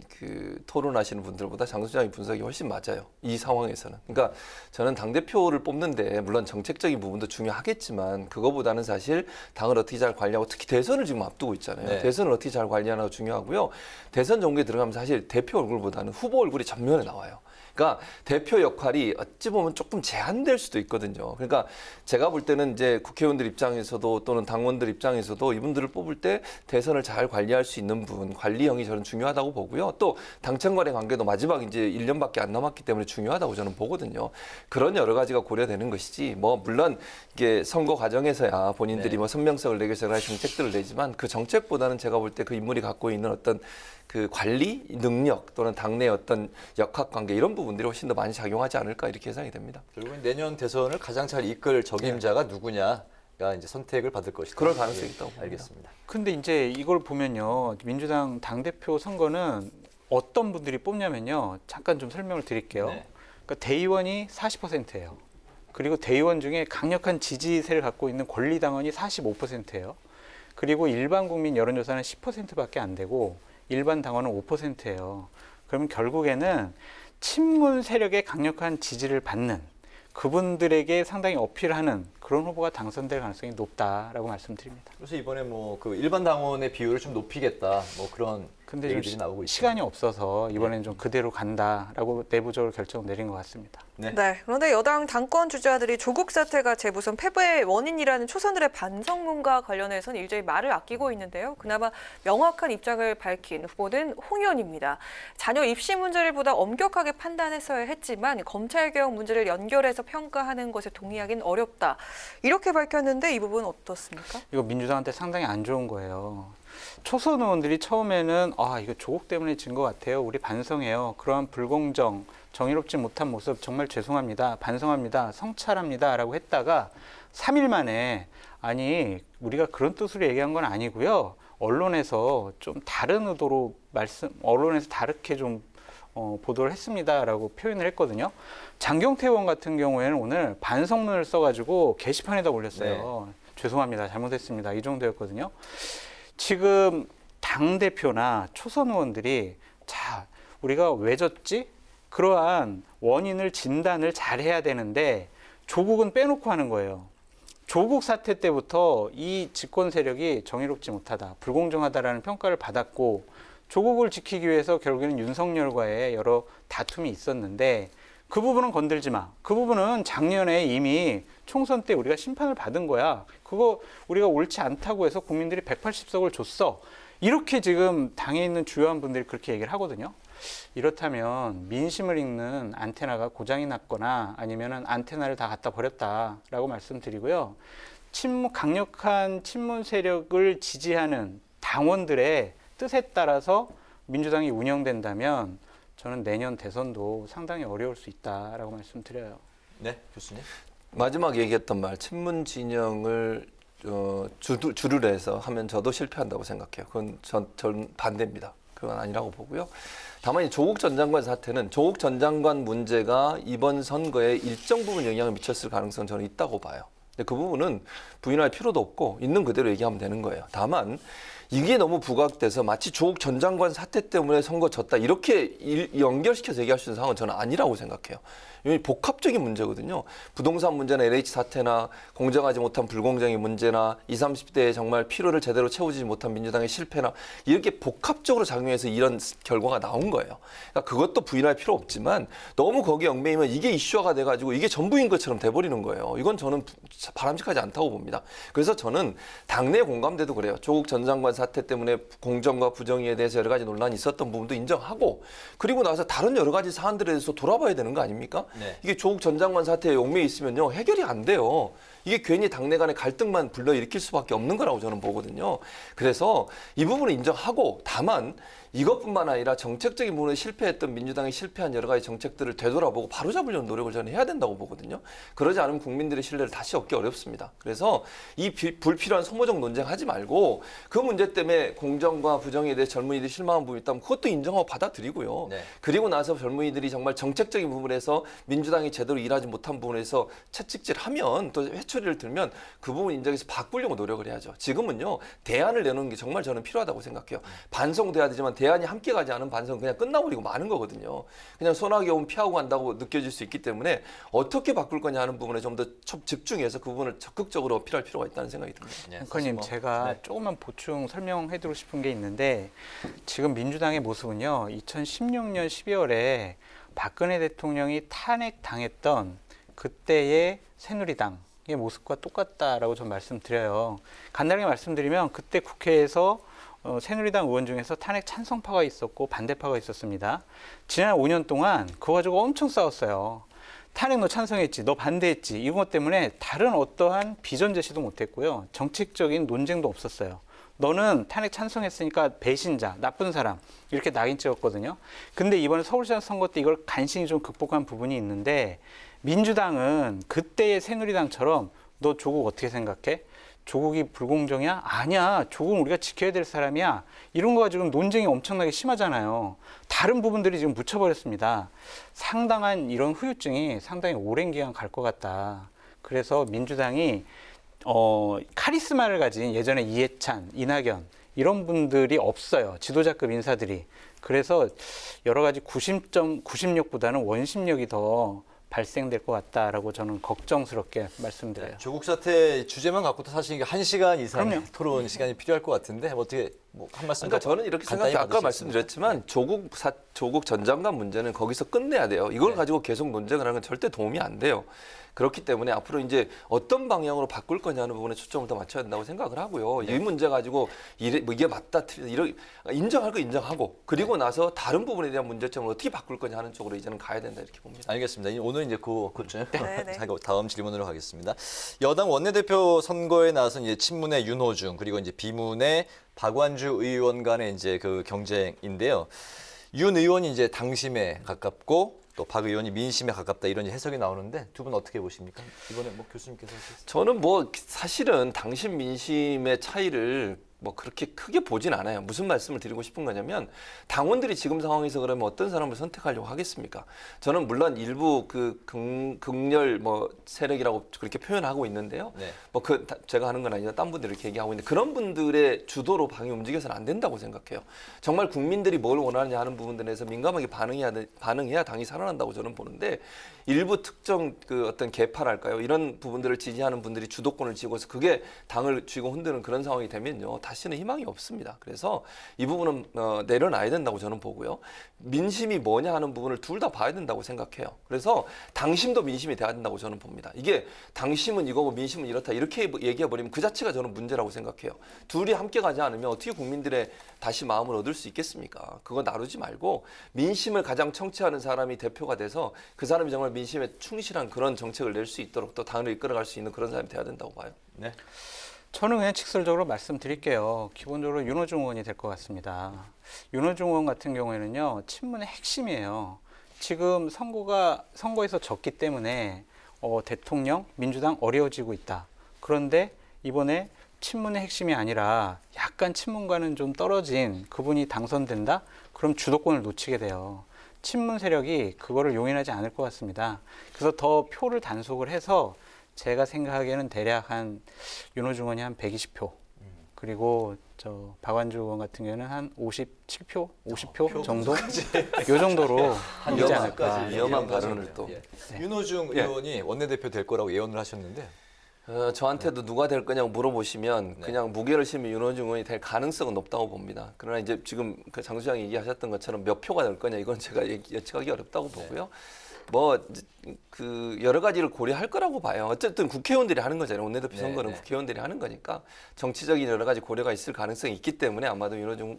R: 토론하시는 분들보다 장 소장의 분석이 훨씬 맞아요. 이 상황에서는. 그러니까 저는 당 대표를 뽑는데 물론 정책적인 부분도 중요하겠지만 그거보다는 사실 당을 어떻게 잘 관리하고 특히 대선을 지금 앞두고 있잖아요.
B: 네.
R: 대선을 어떻게 잘 관리하는 거 중요하고요. 대선 정부에 들어가면 사실 대표 얼굴보다는 후보 얼굴이 전면에 나와요. 그러니까 대표 역할이 어찌 보면 조금 제한될 수도 있거든요. 그러니까 제가 볼 때는 이제 국회의원들 입장에서도 또는 당원들 입장에서도 이분들을 뽑을 때 대선을 잘 관리할 수 있는 분, 관리형이 저는 중요하다고 보고요. 또 당청 간의 관계도 마지막 이제 1년밖에 안 남았기 때문에 중요하다고 저는 보거든요. 그런 여러 가지가 고려되는 것이지 뭐 물론 이게 선거 과정에서야 본인들이 뭐 선명성을 내기 위해서 정책들을 내지만 그 정책보다는 제가 볼 때 그 인물이 갖고 있는 어떤 그 관리 능력 또는 당내 어떤 역학관계 이런 부분들이 훨씬 더 많이 작용하지 않을까 이렇게 예상이 됩니다.
B: 결국은 내년 대선을 가장 잘 이끌 적임자가 누구냐가 이제 선택을 받을 것이다.
R: 그럴 가능성이 있다고
B: 알겠습니다.
Q: 근데 이제 이걸 보면요, 민주당 당대표 선거는 어떤 분들이 뽑냐면요, 잠깐 좀 설명을 드릴게요.
B: 네.
Q: 그러니까 대의원이 40%예요. 그리고 대의원 중에 강력한 지지세를 갖고 있는 권리당원이 45%예요. 그리고 일반 국민 여론조사는 10%밖에 안 되고 일반 당원은 5%예요. 그러면 결국에는 친문 세력의 강력한 지지를 받는 그분들에게 상당히 어필하는 그런 후보가 당선될 가능성이 높다라고 말씀드립니다.
B: 그래서 이번에 뭐 그 일반 당원의 비율을 좀 높이겠다 뭐 그런
Q: 근데
B: 얘기들이
Q: 좀
B: 나오고 있죠.
Q: 시간이 없어서 이번에는 좀 그대로 간다라고 내부적으로 결정을 내린 것 같습니다.
A: 네. 그런데 여당 당권 주자들이 조국 사태가 재보선 패배의 원인이라는 초선들의 반성문과 관련해서는 일제히 말을 아끼고 있는데요. 그나마 명확한 입장을 밝힌 후보는 홍 의원입니다. 자녀 입시 문제를 보다 엄격하게 판단했어야 했지만 검찰개혁 문제를 연결해서 평가하는 것에 동의하기는 어렵다. 이렇게 밝혔는데 이 부분 어떻습니까?
Q: 이거 민주당한테 상당히 안 좋은 거예요. 초선 의원들이 처음에는 이거 조국 때문에 진 것 같아요. 우리 반성해요. 그러한 불공정, 정의롭지 못한 모습 정말 죄송합니다. 반성합니다. 성찰합니다. 라고 했다가 3일 만에 아니 우리가 그런 뜻으로 얘기한 건 아니고요. 언론에서 좀 다른 의도로 언론에서 다르게 좀 보도를 했습니다라고 표현을 했거든요. 장경태 의원 같은 경우에는 오늘 반성문을 써가지고 게시판에다 올렸어요. 죄송합니다. 잘못했습니다. 이 정도였거든요. 지금 당대표나 초선 의원들이 자, 우리가 왜 졌지? 그러한 원인을 진단을 잘 해야 되는데 조국은 빼놓고 하는 거예요. 조국 사태 때부터 이 집권 세력이 정의롭지 못하다, 불공정하다라는 평가를 받았고 조국을 지키기 위해서 결국에는 윤석열과의 여러 다툼이 있었는데 그 부분은 건들지 마. 그 부분은 작년에 이미 총선 때 우리가 심판을 받은 거야. 그거 우리가 옳지 않다고 해서 국민들이 180석을 줬어. 이렇게 지금 당에 있는 주요한 분들이 그렇게 얘기를 하거든요. 이렇다면 민심을 읽는 안테나가 고장이 났거나 아니면은 안테나를 다 갖다 버렸다라고 말씀드리고요. 강력한 친문 세력을 지지하는 당원들의 뜻에 따라서 민주당이 운영된다면 저는 내년 대선도 상당히 어려울 수 있다라고 말씀드려요.
B: 네, 교수님.
R: 마지막 얘기했던 말, 친문 진영을 주를 해서 하면 저도 실패한다고 생각해요. 그건 전 반대입니다. 그건 아니라고 보고요. 다만 이 조국 전 장관 사태는 조국 전 장관 문제가 이번 선거에 일정 부분 영향을 미쳤을 가능성은 저는 있다고 봐요. 근데 그 부분은 부인할 필요도 없고 있는 그대로 얘기하면 되는 거예요. 다만 이게 너무 부각돼서 마치 조국 전 장관 사태 때문에 선거 졌다 이렇게 연결시켜서 얘기할 수 있는 상황은 저는 아니라고 생각해요. 이 복합적인 문제거든요. 부동산 문제나 LH 사태나 공정하지 못한 불공정의 문제나 20, 30대에 정말 필요를 제대로 채우지 못한 민주당의 실패나 이렇게 복합적으로 작용해서 이런 결과가 나온 거예요. 그러니까 그것도 부인할 필요 없지만 너무 거기에 얽매이면 이게 이슈화가 돼가지고 이게 전부인 것처럼 돼버리는 거예요. 이건 저는 바람직하지 않다고 봅니다. 그래서 저는 당내 공감대도 그래요. 조국 전 장관 사태 때문에 공정과 부정의에 대해서 여러 가지 논란이 있었던 부분도 인정하고 그리고 나서 다른 여러 가지 사안들에 대해서 돌아봐야 되는 거 아닙니까?
B: 네.
R: 이게 조국 전 장관 사태에 얽매여 있으면요 해결이 안 돼요. 이게 괜히 당내 간의 갈등만 불러일으킬 수밖에 없는 거라고 저는 보거든요. 그래서 이 부분을 인정하고 다만 이것뿐만 아니라 정책적인 부분에 실패했던 민주당이 실패한 여러 가지 정책들을 되돌아보고 바로잡으려는 노력을 저는 해야 된다고 보거든요. 그러지 않으면 국민들의 신뢰를 다시 얻기 어렵습니다. 그래서 이 불필요한 소모적 논쟁하지 말고 그 문제 때문에 공정과 부정에 대해 젊은이들이 실망한 부분이 있다면 그것도 인정하고 받아들이고요.
B: 네.
R: 그리고 나서 젊은이들이 정말 정책적인 부분에서 민주당이 제대로 일하지 못한 부분에서 채찍질하면 또 회초리를 들면 그 부분 인정해서 바꾸려고 노력을 해야죠. 지금은요 대안을 내놓는 게 정말 저는 필요하다고 생각해요. 반성돼야 되지만 대안이 함께 가지 않은 반성은 그냥 끝나버리고 마는 거거든요. 그냥 소나기 오면 피하고 간다고 느껴질 수 있기 때문에 어떻게 바꿀 거냐 하는 부분에 좀 더 집중해서 그 부분을 적극적으로 어필할 필요가 있다는 생각이 듭니다.
Q: 앵커님, 제가 조금만 보충 설명해드리고 싶은 게 있는데 지금 민주당의 모습은요. 2016년 12월에 박근혜 대통령이 탄핵당했던 그때의 새누리당의 모습과 똑같다라고 좀 말씀드려요. 간단하게 말씀드리면 그때 국회에서 새누리당 의원 중에서 탄핵 찬성파가 있었고 반대파가 있었습니다. 지난 5년 동안 그거 가지고 엄청 싸웠어요. 탄핵 너 찬성했지, 너 반대했지, 이런 것 때문에 다른 어떠한 비전 제시도 못했고요. 정책적인 논쟁도 없었어요. 너는 탄핵 찬성했으니까 배신자, 나쁜 사람, 이렇게 낙인 찍었거든요. 근데 이번에 서울시장 선거 때 이걸 간신히 좀 극복한 부분이 있는데 민주당은 그때의 새누리당처럼 너 조국 어떻게 생각해? 조국이 불공정이야? 아니야. 조국은 우리가 지켜야 될 사람이야. 이런 거가 지금 논쟁이 엄청나게 심하잖아요. 다른 부분들이 지금 묻혀버렸습니다. 상당한 이런 후유증이 상당히 오랜 기간 갈 것 같다. 그래서 민주당이 카리스마를 가진 예전에 이해찬, 이낙연 이런 분들이 없어요. 지도자급 인사들이. 그래서 여러 가지 구심력보다는 원심력이 더 발생될 것 같다라고 저는 걱정스럽게 말씀드려요.
B: 조국 사태 주제만 갖고도 사실 1시간 이상
Q: 그럼요.
B: 토론 시간이 필요할 것 같은데 어떻게 한 말씀
R: 그러니까 저는 이렇게 생각해요. 아까 말씀드렸지만 조국 전 장관 문제는 거기서 끝내야 돼요. 이걸 가지고 계속 논쟁을 하는 건 절대 도움이 안 돼요. 그렇기 때문에 앞으로 이제 어떤 방향으로 바꿀 거냐는 부분에 초점을 더 맞춰야 된다고 생각을 하고요. 이 문제 가지고 이게 맞다 틀리다 인정할 거 인정하고 그리고 나서 다른 부분에 대한 문제점을 어떻게 바꿀 거냐 하는 쪽으로 이제는 가야 된다 이렇게 봅니다.
B: 알겠습니다. 오늘 이제 다음 질문으로 가겠습니다. 여당 원내대표 선거에 나선 이제 친문의 윤호중 그리고 이제 비문의 박완주 의원 간의 이제 그 경쟁인데요. 윤 의원이 이제 당심에 가깝고 또 박 의원이 민심에 가깝다 이런 해석이 나오는데 두 분 어떻게 보십니까? 이번에 교수님께서
R: 저는 사실은 당심 민심의 차이를 그렇게 크게 보진 않아요. 무슨 말씀을 드리고 싶은 거냐면 당원들이 지금 상황에서 그러면 어떤 사람을 선택하려고 하겠습니까? 저는 물론 일부 극렬 세력이라고 그렇게 표현하고 있는데요. 제가 하는 건 아니라 딴 분들이 이렇게 얘기하고 있는데 그런 분들의 주도로 방이 움직여서는 안 된다고 생각해요. 정말 국민들이 뭘 원하느냐 하는 부분들에서 민감하게 반응해야 당이 살아난다고 저는 보는데 일부 특정 어떤 계파랄까요? 이런 부분들을 지지하는 분들이 주도권을 쥐고서 그게 당을 쥐고 흔드는 그런 상황이 되면요. 다시는 희망이 없습니다. 그래서 이 부분은 내려놔야 된다고 저는 보고요. 민심이 뭐냐 하는 부분을 둘 다 봐야 된다고 생각해요. 그래서 당심도 민심이 돼야 된다고 저는 봅니다. 이게 당심은 이거고 민심은 이렇다 이렇게 얘기해버리면 그 자체가 저는 문제라고 생각해요. 둘이 함께 가지 않으면 어떻게 국민들의 다시 마음을 얻을 수 있겠습니까? 그거 나누지 말고 민심을 가장 청취하는 사람이 대표가 돼서 그 사람이 정말 민심에 충실한 그런 정책을 낼 수 있도록 또 당을 이끌어갈 수 있는 그런 사람이 돼야 된다고 봐요.
B: 네.
Q: 저는 그냥 직설적으로 말씀드릴게요. 기본적으로 윤호중 의원이 될 것 같습니다. 윤호중 의원 같은 경우에는요, 친문의 핵심이에요. 지금 선거에서 졌기 때문에 대통령, 민주당 어려워지고 있다. 그런데 이번에 친문의 핵심이 아니라 약간 친문과는 좀 떨어진 그분이 당선된다? 그럼 주도권을 놓치게 돼요. 친문 세력이 그거를 용인하지 않을 것 같습니다. 그래서 더 표를 단속을 해서 제가 생각하기에는 대략 윤호중 의원이 한 120표, 그리고 박완주 의원 같은 경우는 한 57표, 50표 정도? 이 정도로 이지 않을까.
R: 위험한 발언을 또.
B: 윤호중 의원이 원내대표 될 거라고 예언을 하셨는데
R: 저한테도 누가 될 거냐고 물어보시면 그냥 무게를 실으면 윤호중 의원이 될 가능성은 높다고 봅니다. 그러나 이제 지금 장 소장이 얘기하셨던 것처럼 몇 표가 될 거냐 이건 제가 예측하기 어렵다고 보고요. 여러 가지를 고려할 거라고 봐요. 어쨌든 국회의원들이 하는 거잖아요. 원내대표 선거는 국회의원들이 하는 거니까 정치적인 여러 가지 고려가 있을 가능성이 있기 때문에 아마도 윤호중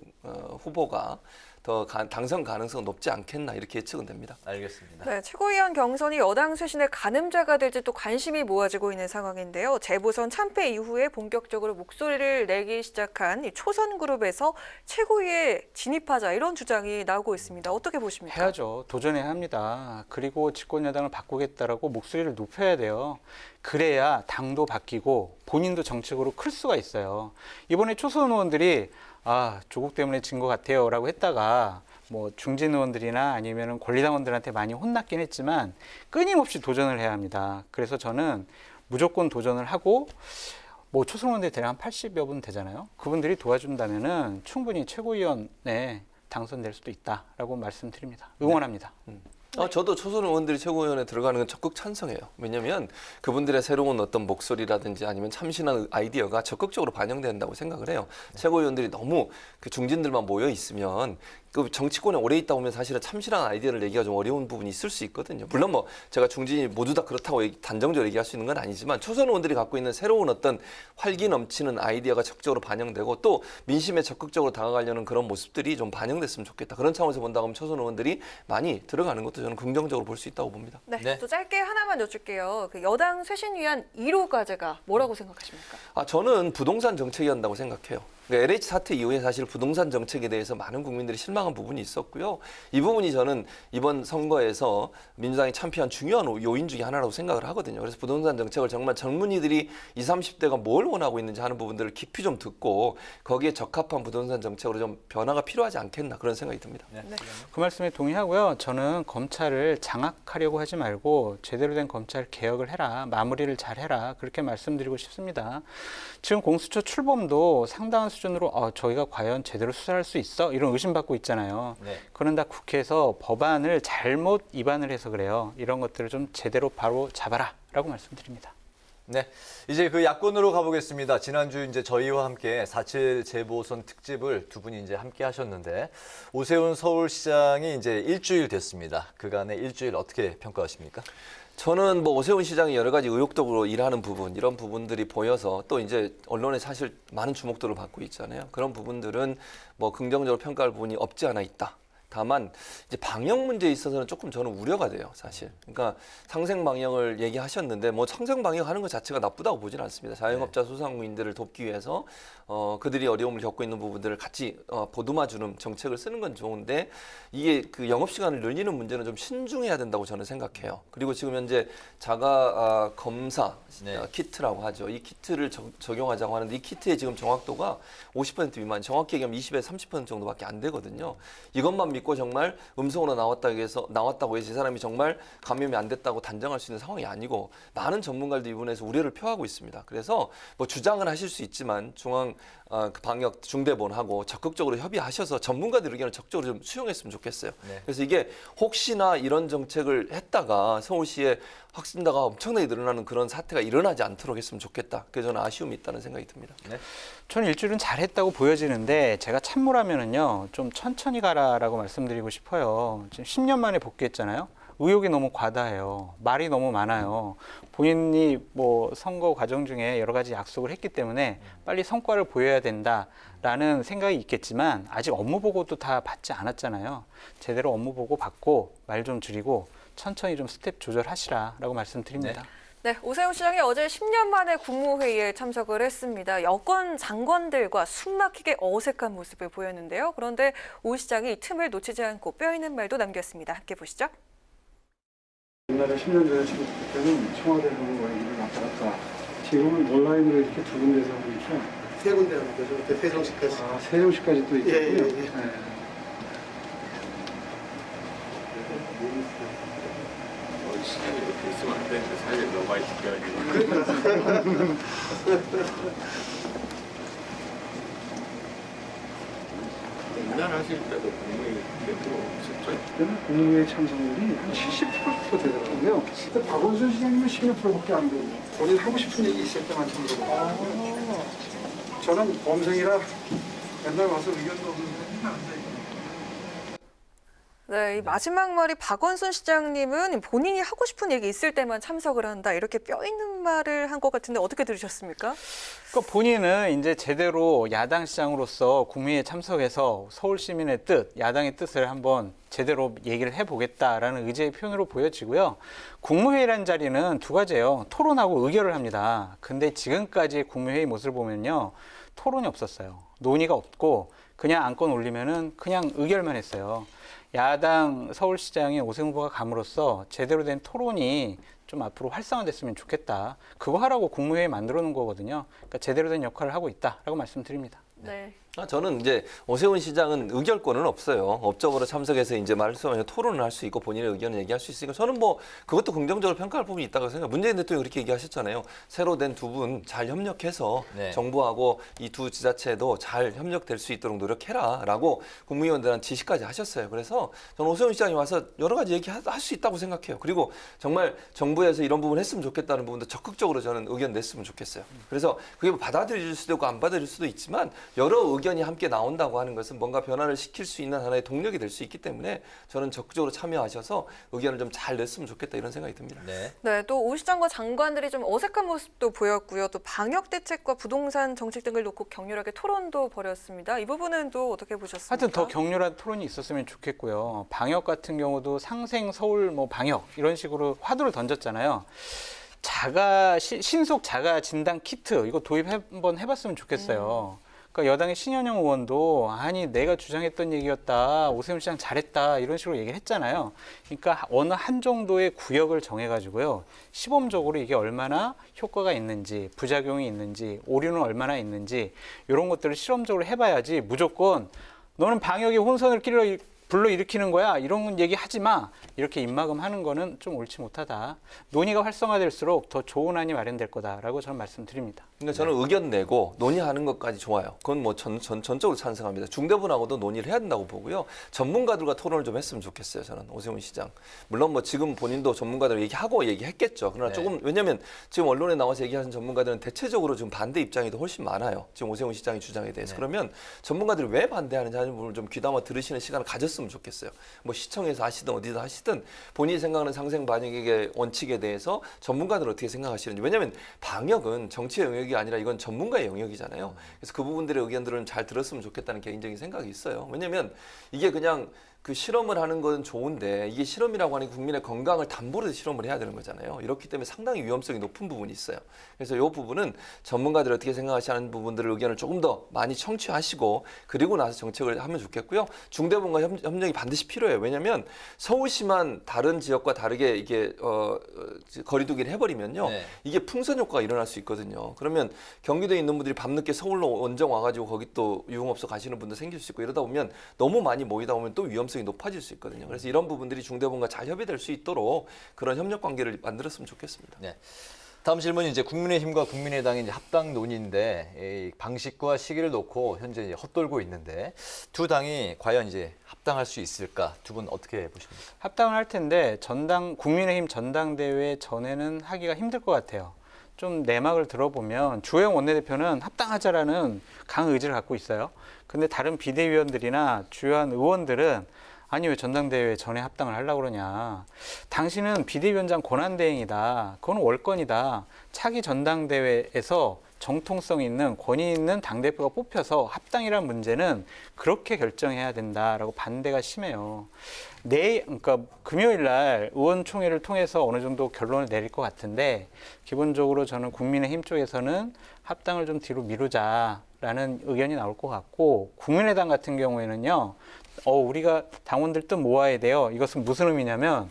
R: 후보가 더 당선 가능성은 높지 않겠나 이렇게 예측은 됩니다.
B: 알겠습니다.
A: 네, 최고위원 경선이 여당 쇄신의 가늠자가 될지 또 관심이 모아지고 있는 상황인데요. 재보선 참패 이후에 본격적으로 목소리를 내기 시작한 이 초선그룹에서 최고위에 진입하자 이런 주장이 나오고 있습니다. 어떻게 보십니까?
Q: 해야죠. 도전해야 합니다. 그리고 집권여당을 바꾸겠다라고 목소리를 높여야 돼요. 그래야 당도 바뀌고 본인도 정책으로 클 수가 있어요. 이번에 초선 의원들이 조국 때문에 진 것 같아요 라고 했다가 중진 의원들이나 아니면 권리당원들한테 많이 혼났긴 했지만 끊임없이 도전을 해야 합니다. 그래서 저는 무조건 도전을 하고 초선 의원들이 대략 한 80여 분 되잖아요. 그분들이 도와준다면은 충분히 최고위원에 당선될 수도 있다라고 말씀드립니다. 응원합니다.
R: 저도 초선 의원들이 최고위원에 들어가는 건 적극 찬성해요. 왜냐하면 그분들의 새로운 어떤 목소리라든지 아니면 참신한 아이디어가 적극적으로 반영된다고 생각을 해요. 최고위원들이 너무 중진들만 모여 있으면 그 정치권에 오래 있다 보면 사실은 참신한 아이디어를 내기가 좀 어려운 부분이 있을 수 있거든요. 물론 제가 중진이 모두 다 그렇다고 단정적으로 얘기할 수 있는 건 아니지만 초선 의원들이 갖고 있는 새로운 어떤 활기 넘치는 아이디어가 적극적으로 반영되고 또 민심에 적극적으로 다가가려는 그런 모습들이 좀 반영됐으면 좋겠다. 그런 차원에서 본다면 초선 의원들이 많이 들어가는 것도 저는 긍정적으로 볼 수 있다고 봅니다.
A: 네, 또 짧게 하나만 여쭐게요. 여당 쇄신 위한 1호 과제가 뭐라고 생각하십니까?
R: 저는 부동산 정책이었다고 생각해요. LH 사태 이후에 사실 부동산 정책에 대해서 많은 국민들이 실망한 부분이 있었고요. 이 부분이 저는 이번 선거에서 민주당이 참패한 중요한 요인 중에 하나라고 생각을 하거든요. 그래서 부동산 정책을 정말 젊은이들이 20, 30대가 뭘 원하고 있는지 하는 부분들을 깊이 좀 듣고 거기에 적합한 부동산 정책으로 좀 변화가 필요하지 않겠나 그런 생각이 듭니다.
Q: 그 말씀에 동의하고요. 저는 검찰을 장악하려고 하지 말고 제대로 된 검찰 개혁을 해라. 마무리를 잘 해라. 그렇게 말씀드리고 싶습니다. 지금 공수처 출범도 상당한 수준으로 저희가 과연 제대로 수사할 수 있어? 이런 의심받고 있잖아요.
B: 네.
Q: 그런다 국회에서 법안을 잘못 위반을 해서 그래요. 이런 것들을 좀 제대로 바로 잡아라 라고 말씀드립니다.
B: 네, 이제 그 야권으로 가보겠습니다. 지난주 이제 저희와 함께 4.7 재보선 특집을 두 분이 이제 함께 하셨는데 오세훈 서울시장이 이제 일주일 됐습니다. 그간의 일주일 어떻게 평가하십니까?
R: 저는 뭐 오세훈 시장이 여러 가지 의욕적으로 일하는 부분, 이런 부분들이 보여서 또 이제 언론에 사실 많은 주목도를 받고 있잖아요. 그런 부분들은 뭐 긍정적으로 평가할 부분이 없지 않아 있다. 다만 이제 방역 문제에 있어서는 조금 저는 우려가 돼요, 사실. 그러니까 상생 방역을 얘기하셨는데 뭐 상생 방역하는 것 자체가 나쁘다고 보지는 않습니다. 자영업자 소상공인들을 돕기 위해서 그들이 어려움을 겪고 있는 부분들을 같이 보듬어주는 정책을 쓰는 건 좋은데 이게 그 영업 시간을 늘리는 문제는 좀 신중해야 된다고 저는 생각해요. 그리고 지금 현재 자가 검사 키트라고 하죠. 이 키트를 적용하자고 하는데 이 키트의 지금 정확도가 50% 미만, 정확히 얘기하면 20에서 30% 정도밖에 안 되거든요. 이것만 믿고 정말 음성으로 나왔다고 해서 이 사람이 정말 감염이 안 됐다고 단정할 수 있는 상황이 아니고 많은 전문가들이 이 부분에서 우려를 표하고 있습니다. 그래서 뭐 주장을 하실 수 있지만 중앙 그 방역 중대본하고 적극적으로 협의하셔서 전문가들 의견을 적극적으로 좀 수용했으면 좋겠어요.
B: 네.
R: 그래서 이게 혹시나 이런 정책을 했다가 서울시에 확진자가 엄청나게 늘어나는 그런 사태가 일어나지 않도록 했으면 좋겠다. 그래서 저는 아쉬움이 있다는 생각이 듭니다.
B: 네.
Q: 저는 일주일은 잘했다고 보여지는데 제가 참모라면은요 좀 천천히 가라라고 말씀드리고 싶어요. 지금 10년 만에 복귀했잖아요. 의욕이 너무 과다해요. 말이 너무 많아요. 본인이 뭐 선거 과정 중에 여러 가지 약속을 했기 때문에 빨리 성과를 보여야 된다라는 생각이 있겠지만 아직 업무 보고도 다 받지 않았잖아요. 제대로 업무 보고 받고 말 좀 줄이고 천천히 좀 스텝 조절하시라라고 말씀드립니다.
A: 네, 오세훈 시장이 어제 10년 만에 국무회의에 참석을 했습니다. 여권 장관들과 숨막히게 어색한 모습을 보였는데요. 그런데 오 시장이 틈을 놓치지 않고 뼈있는 말도 남겼습니다. 함께 보시죠.
S: 옛날에 10년 전에 지금 때는 청와대로 일을 왔다 갔다. 지금은 온라인으로 이렇게 두 군데서 보니까
T: 세 군데 합니다. 저 세종시까지.
S: 세종시까지 또 있고요.
T: 예.
U: 시간이 이렇게 있으면 안 되는데 사실 너무 많이 지켜야지. 옛날 하실 때도 국무회의 때도 없었죠?
S: 그때는 국무회의 참석률이 한 70% 되더라고요. 그때 박원순 시장님은 16%밖에 안 되고 본인 하고 싶은 얘기 있을 때만 참석을. 저는 범생이라 맨날 와서 의견도 없는데
A: 네, 이 마지막 말이 박원순 시장님은 본인이 하고 싶은 얘기 있을 때만 참석을 한다. 이렇게 뼈 있는 말을 한 것 같은데 어떻게 들으셨습니까?
Q: 그러니까 본인은 이제 제대로 야당 시장으로서 국무회의에 참석해서 서울 시민의 뜻, 야당의 뜻을 한번 제대로 얘기를 해보겠다라는 의지의 표현으로 보여지고요. 국무회의라는 자리는 두 가지예요. 토론하고 의결을 합니다. 근데 지금까지 국무회의 모습을 보면요. 토론이 없었어요. 논의가 없고 그냥 안건 올리면은 그냥 의결만 했어요. 야당 서울시장의 오세훈 후보가 감으로써 제대로 된 토론이 좀 앞으로 활성화됐으면 좋겠다. 그거 하라고 국무회의 만들어 놓은 거거든요. 그러니까 제대로 된 역할을 하고 있다라고 말씀드립니다.
A: 네.
R: 저는 이제 오세훈 시장은 의결권은 없어요. 업적으로 참석해서 이제 말씀하신 토론을 할 수 있고 본인의 의견을 얘기할 수 있으니까 저는 뭐 그것도 긍정적으로 평가할 부분이 있다고 생각해요. 문재인 대통령이 그렇게 얘기하셨잖아요. 새로 된 두 분 잘 협력해서 정부하고 이 두 지자체도 잘 협력될 수 있도록 노력해라라고 국무위원들한테 지시까지 하셨어요. 그래서 저는 오세훈 시장이 와서 여러 가지 얘기할 수 있다고 생각해요. 그리고 정말 정부에서 이런 부분 했으면 좋겠다는 부분도 적극적으로 저는 의견 냈으면 좋겠어요. 그래서 그게 뭐 받아들일 수도 있고 안 받아들일 수도 있지만 여러 의견이 함께 나온다고 하는 것은 뭔가 변화를 시킬 수 있는 하나의 동력이 될 수 있기 때문에 저는 적극적으로 참여하셔서 의견을 좀 잘 냈으면 좋겠다 이런 생각이 듭니다.
A: 네, 또 오 시장과 장관들이 좀 어색한 모습도 보였고요. 또 방역 대책과 부동산 정책 등을 놓고 격렬하게 토론도 벌였습니다. 이 부분은 또 어떻게 보셨습니까?
Q: 하여튼 더 격렬한 토론이 있었으면 좋겠고요. 방역 같은 경우도 상생 서울 뭐 방역 이런 식으로 화두를 던졌잖아요. 신속 자가 진단 키트 이거 도입 한번 해봤으면 좋겠어요. 그러니까 여당의 신현영 의원도 아니 내가 주장했던 얘기였다. 오세훈 시장 잘했다. 이런 식으로 얘기를 했잖아요. 그러니까 어느 한 정도의 구역을 정해가지고요. 시범적으로 이게 얼마나 효과가 있는지 부작용이 있는지 오류는 얼마나 있는지 이런 것들을 실험적으로 해봐야지 무조건 너는 방역에 혼선을 불러일으키는 거야. 이런 얘기 하지 마. 이렇게 입막음하는 거는 좀 옳지 못하다. 논의가 활성화될수록 더 좋은 안이 마련될 거다라고 저는 말씀드립니다.
R: 그러니까 저는 의견 내고 논의하는 것까지 좋아요. 그건 뭐 전적으로 찬성합니다. 중대본하고도 논의를 해야 된다고 보고요. 전문가들과 토론을 좀 했으면 좋겠어요. 저는 오세훈 시장. 물론 뭐 지금 본인도 전문가들 얘기했겠죠. 그러나 조금 왜냐하면 지금 언론에 나와서 얘기하는 전문가들은 대체적으로 지금 반대 입장이 더 훨씬 많아요. 지금 오세훈 시장의 주장에 대해서. 그러면 전문가들이 왜 반대하는지 하는 부분을 좀 귀담아 들으시는 시간을 가졌으면 좋겠어요. 뭐 시청에서 하시든 어디서 하시든 본인이 생각하는 상생 방역의 원칙에 대해서 전문가들 어떻게 생각하시는지. 왜냐하면 방역은 정치의 영역이 아니라 이건 전문가의 영역이잖아요. 그래서 그 부분들의 의견들은 잘 들었으면 좋겠다는 개인적인 생각이 있어요. 왜냐하면 이게 그냥 그 실험을 하는 건 좋은데 이게 실험이라고 하니 국민의 건강을 담보로 실험을 해야 되는 거잖아요. 이렇기 때문에 상당히 위험성이 높은 부분이 있어요. 그래서 이 부분은 전문가들이 어떻게 생각하시는 부분들의 의견을 조금 더 많이 청취하시고 그리고 나서 정책을 하면 좋겠고요. 중대본과 협력이 반드시 필요해요. 왜냐하면 서울시만 다른 지역과 다르게 이게 거리두기를 해버리면요. 이게 풍선 효과가 일어날 수 있거든요. 그러면 경기도에 있는 분들이 밤늦게 서울로 원정 와가지고 거기 또 유흥업소 가시는 분도 생길 수 있고 이러다 보면 너무 많이 모이다 보면 또 위험성이 높아질 수 있거든요. 그래서 이런 부분들이 중대본과 잘 협의될 수 있도록 그런 협력 관계를 만들었으면 좋겠습니다.
B: 네. 다음 질문이 이제 국민의힘과 국민의당의 이제 합당 논의인데 방식과 시기를 놓고 현재 이제 헛돌고 있는데 두 당이 과연 이제 합당할 수 있을까? 두 분 어떻게 보십니까?
Q: 합당을 할 텐데 국민의힘 전당대회 전에는 하기가 힘들 것 같아요. 좀 내막을 들어보면 주호영 원내대표는 합당하자라는 강한 의지를 갖고 있어요. 근데 다른 비대위원들이나 주요한 의원들은 아니 왜 전당대회 전에 합당을 하려고 그러냐. 당신은 비대위원장 권한대행이다. 그건 월권이다. 차기 전당대회에서 정통성 있는 권위 있는 당대표가 뽑혀서 합당이란 문제는 그렇게 결정해야 된다라고 반대가 심해요. 그러니까 금요일 날 의원총회를 통해서 어느 정도 결론을 내릴 것 같은데 기본적으로 저는 국민의힘 쪽에서는 합당을 좀 뒤로 미루자라는 의견이 나올 것 같고 국민의당 같은 경우에는요. 우리가 당원들 뜻 모아야 돼요. 이것은 무슨 의미냐면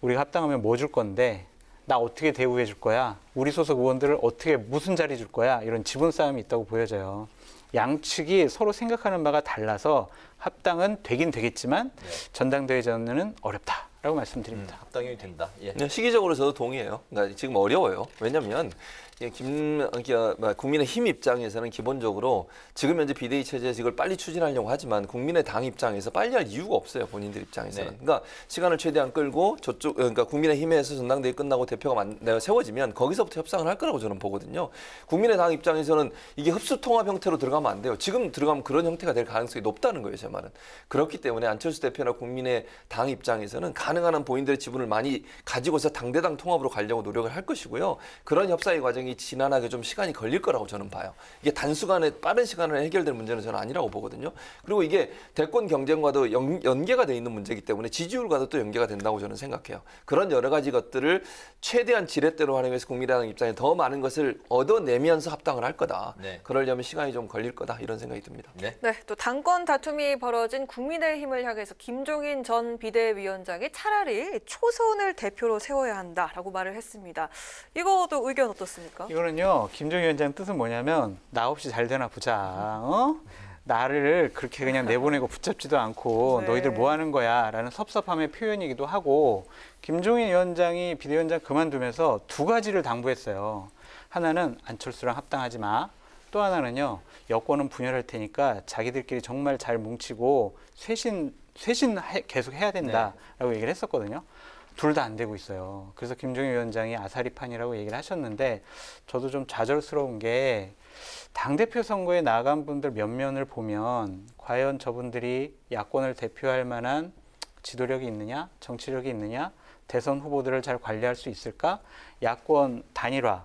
Q: 우리가 합당하면 뭐 줄 건데 나 어떻게 대우해 줄 거야? 우리 소속 의원들을 어떻게 무슨 자리 줄 거야? 이런 지분 싸움이 있다고 보여져요. 양측이 서로 생각하는 바가 달라서 합당은 되긴 되겠지만 전당대회 전에는 어렵다라고 말씀드립니다.
B: 합당이 된다. 예.
R: 네, 시기적으로 저도 동의해요. 그러니까 지금 어려워요. 왜냐하면 국민의힘 입장에서는 기본적으로 지금 현재 비대위 체제에서 이걸 빨리 추진하려고 하지만 국민의당 입장에서 빨리 할 이유가 없어요. 본인들 입장에서는. 그러니까 시간을 최대한 끌고 그러니까 국민의힘에서 전당대회 끝나고 대표가 세워지면 거기서부터 협상을 할 거라고 저는 보거든요. 국민의당 입장에서는 이게 흡수통합 형태로 들어가면 안 돼요. 지금 들어가면 그런 형태가 될 가능성이 높다는 거예요. 제 말은. 그렇기 때문에 안철수 대표나 국민의당 입장에서는 가능한 한 본인들의 지분을 많이 가지고서 당대당 통합으로 가려고 노력을 할 것이고요. 그런 협상의 과정이 지난하게 좀 시간이 걸릴 거라고 저는 봐요. 이게 단순간에 빠른 시간에 해결될 문제는 저는 아니라고 보거든요. 그리고 이게 대권 경쟁과도 연계가 돼 있는 문제이기 때문에 지지율과도 또 연계가 된다고 저는 생각해요. 그런 여러 가지 것들을 최대한 지렛대로 활용해서 국민의당 입장에 더 많은 것을 얻어내면서 합당을 할 거다. 그러려면 시간이 좀 걸릴 거다. 이런 생각이 듭니다.
A: 네, 또 당권 다툼이 벌어진 국민의힘을 향해서 김종인 전 비대위원장이 차라리 초선을 대표로 세워야 한다라고 말을 했습니다. 이것도 의견 어떻습니까?
Q: 이거는요. 김종인 위원장 뜻은 뭐냐면 나 없이 잘 되나 보자. 나를 그렇게 그냥 내보내고 붙잡지도 않고 너희들 뭐 하는 거야 라는 섭섭함의 표현이기도 하고 김종인 위원장이 비대위원장 그만두면서 두 가지를 당부했어요. 하나는 안철수랑 합당하지 마. 또 하나는요. 여권은 분열할 테니까 자기들끼리 정말 잘 뭉치고 쇄신 계속 해야 된다라고 얘기를 했었거든요. 둘 다 안 되고 있어요. 그래서 김종인 위원장이 아사리판이라고 얘기를 하셨는데 저도 좀 좌절스러운 게 당대표 선거에 나간 분들 면면을 보면 과연 저분들이 야권을 대표할 만한 지도력이 있느냐, 정치력이 있느냐, 대선 후보들을 잘 관리할 수 있을까, 야권 단일화,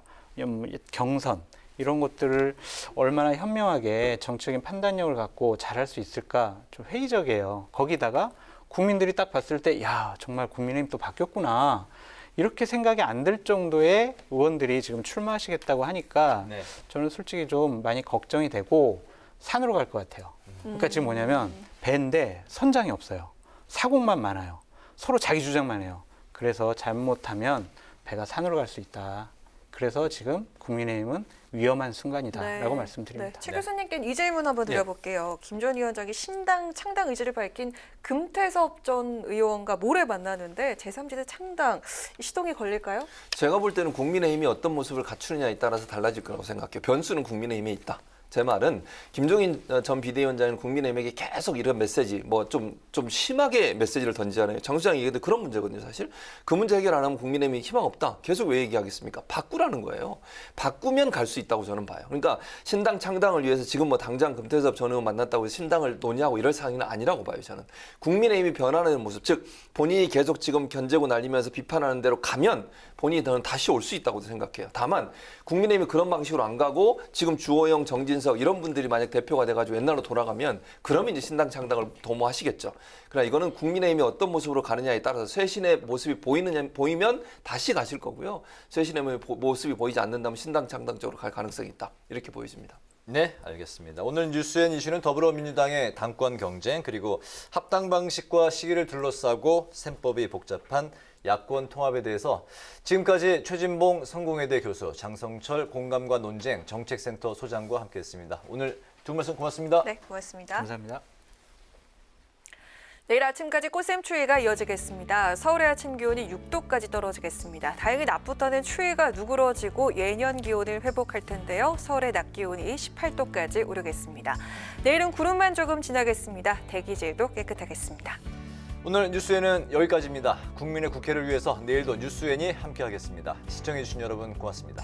Q: 경선 이런 것들을 얼마나 현명하게 정치적인 판단력을 갖고 잘할 수 있을까 좀 회의적이에요. 거기다가 국민들이 딱 봤을 때 야 정말 국민의힘 또 바뀌었구나 이렇게 생각이 안 들 정도의 의원들이 지금 출마하시겠다고 하니까 저는 솔직히 좀 많이 걱정이 되고 산으로 갈 것 같아요. 그러니까 지금 뭐냐면 배인데 선장이 없어요. 사공만 많아요. 서로 자기 주장만 해요. 그래서 잘못하면 배가 산으로 갈 수 있다. 그래서 지금 국민의힘은 위험한 순간이다라고
A: 네.
Q: 말씀드립니다.
A: 네. 최 교수님께는 이 질문 한번 드려볼게요. 김 전 위원장이 신당 창당 의지를 밝힌 금태섭 전 의원과 모레 만나는데 제3지대 창당 시동이 걸릴까요?
R: 제가 볼 때는 국민의힘이 어떤 모습을 갖추느냐에 따라서 달라질 거라고 생각해요. 변수는 국민의힘에 있다. 제 말은 김종인 전 비대위원장은 국민의힘에게 계속 이런 메시지, 뭐 좀 심하게 메시지를 던지잖아요. 장 소장이 얘기해도 그런 문제거든요, 사실. 그 문제 해결 안 하면 국민의힘이 희망 없다. 계속 왜 얘기하겠습니까? 바꾸라는 거예요. 바꾸면 갈 수 있다고 저는 봐요. 그러니까 신당 창당을 위해서 지금 뭐 당장 금태섭 전 의원 만났다고 해서 신당을 논의하고 이럴 상황은 아니라고 봐요, 저는. 국민의힘이 변화하는 모습, 즉 본인이 계속 지금 견제고 날리면서 비판하는 대로 가면 본인이 다시 올 수 있다고 생각해요. 다만 국민의힘이 그런 방식으로 안 가고 지금 주호영, 정진석 이런 분들이 만약 대표가 돼가지고 옛날로 돌아가면 그러면 이제 신당 창당을 도모하시겠죠. 그러나 이거는 국민의힘이 어떤 모습으로 가느냐에 따라서 쇄신의 모습이 보이면 다시 가실 거고요. 쇄신의 모습이 보이지 않는다면 신당 창당 쪽으로 갈 가능성이 있다. 이렇게 보여집니다.
B: 네, 알겠습니다. 오늘 뉴스엔 이슈는 더불어민주당의 당권 경쟁 그리고 합당 방식과 시기를 둘러싸고 셈법이 복잡한 야권 통합에 대해서 지금까지 최진봉 성공회대 교수, 장성철 공감과 논쟁 정책센터 소장과 함께했습니다. 오늘 두 말씀 고맙습니다.
A: 네, 고맙습니다.
Q: 감사합니다.
A: 내일 아침까지 꽃샘추위가 이어지겠습니다. 서울의 아침 기온이 6도까지 떨어지겠습니다. 다행히 낮부터는 추위가 누그러지고 예년 기온을 회복할 텐데요. 서울의 낮 기온이 18도까지 오르겠습니다. 내일은 구름만 조금 지나겠습니다. 대기질도 깨끗하겠습니다.
B: 오늘 뉴스엔은 여기까지입니다. 국민의 국회를 위해서 내일도 뉴스엔이 함께하겠습니다. 시청해주신 여러분 고맙습니다.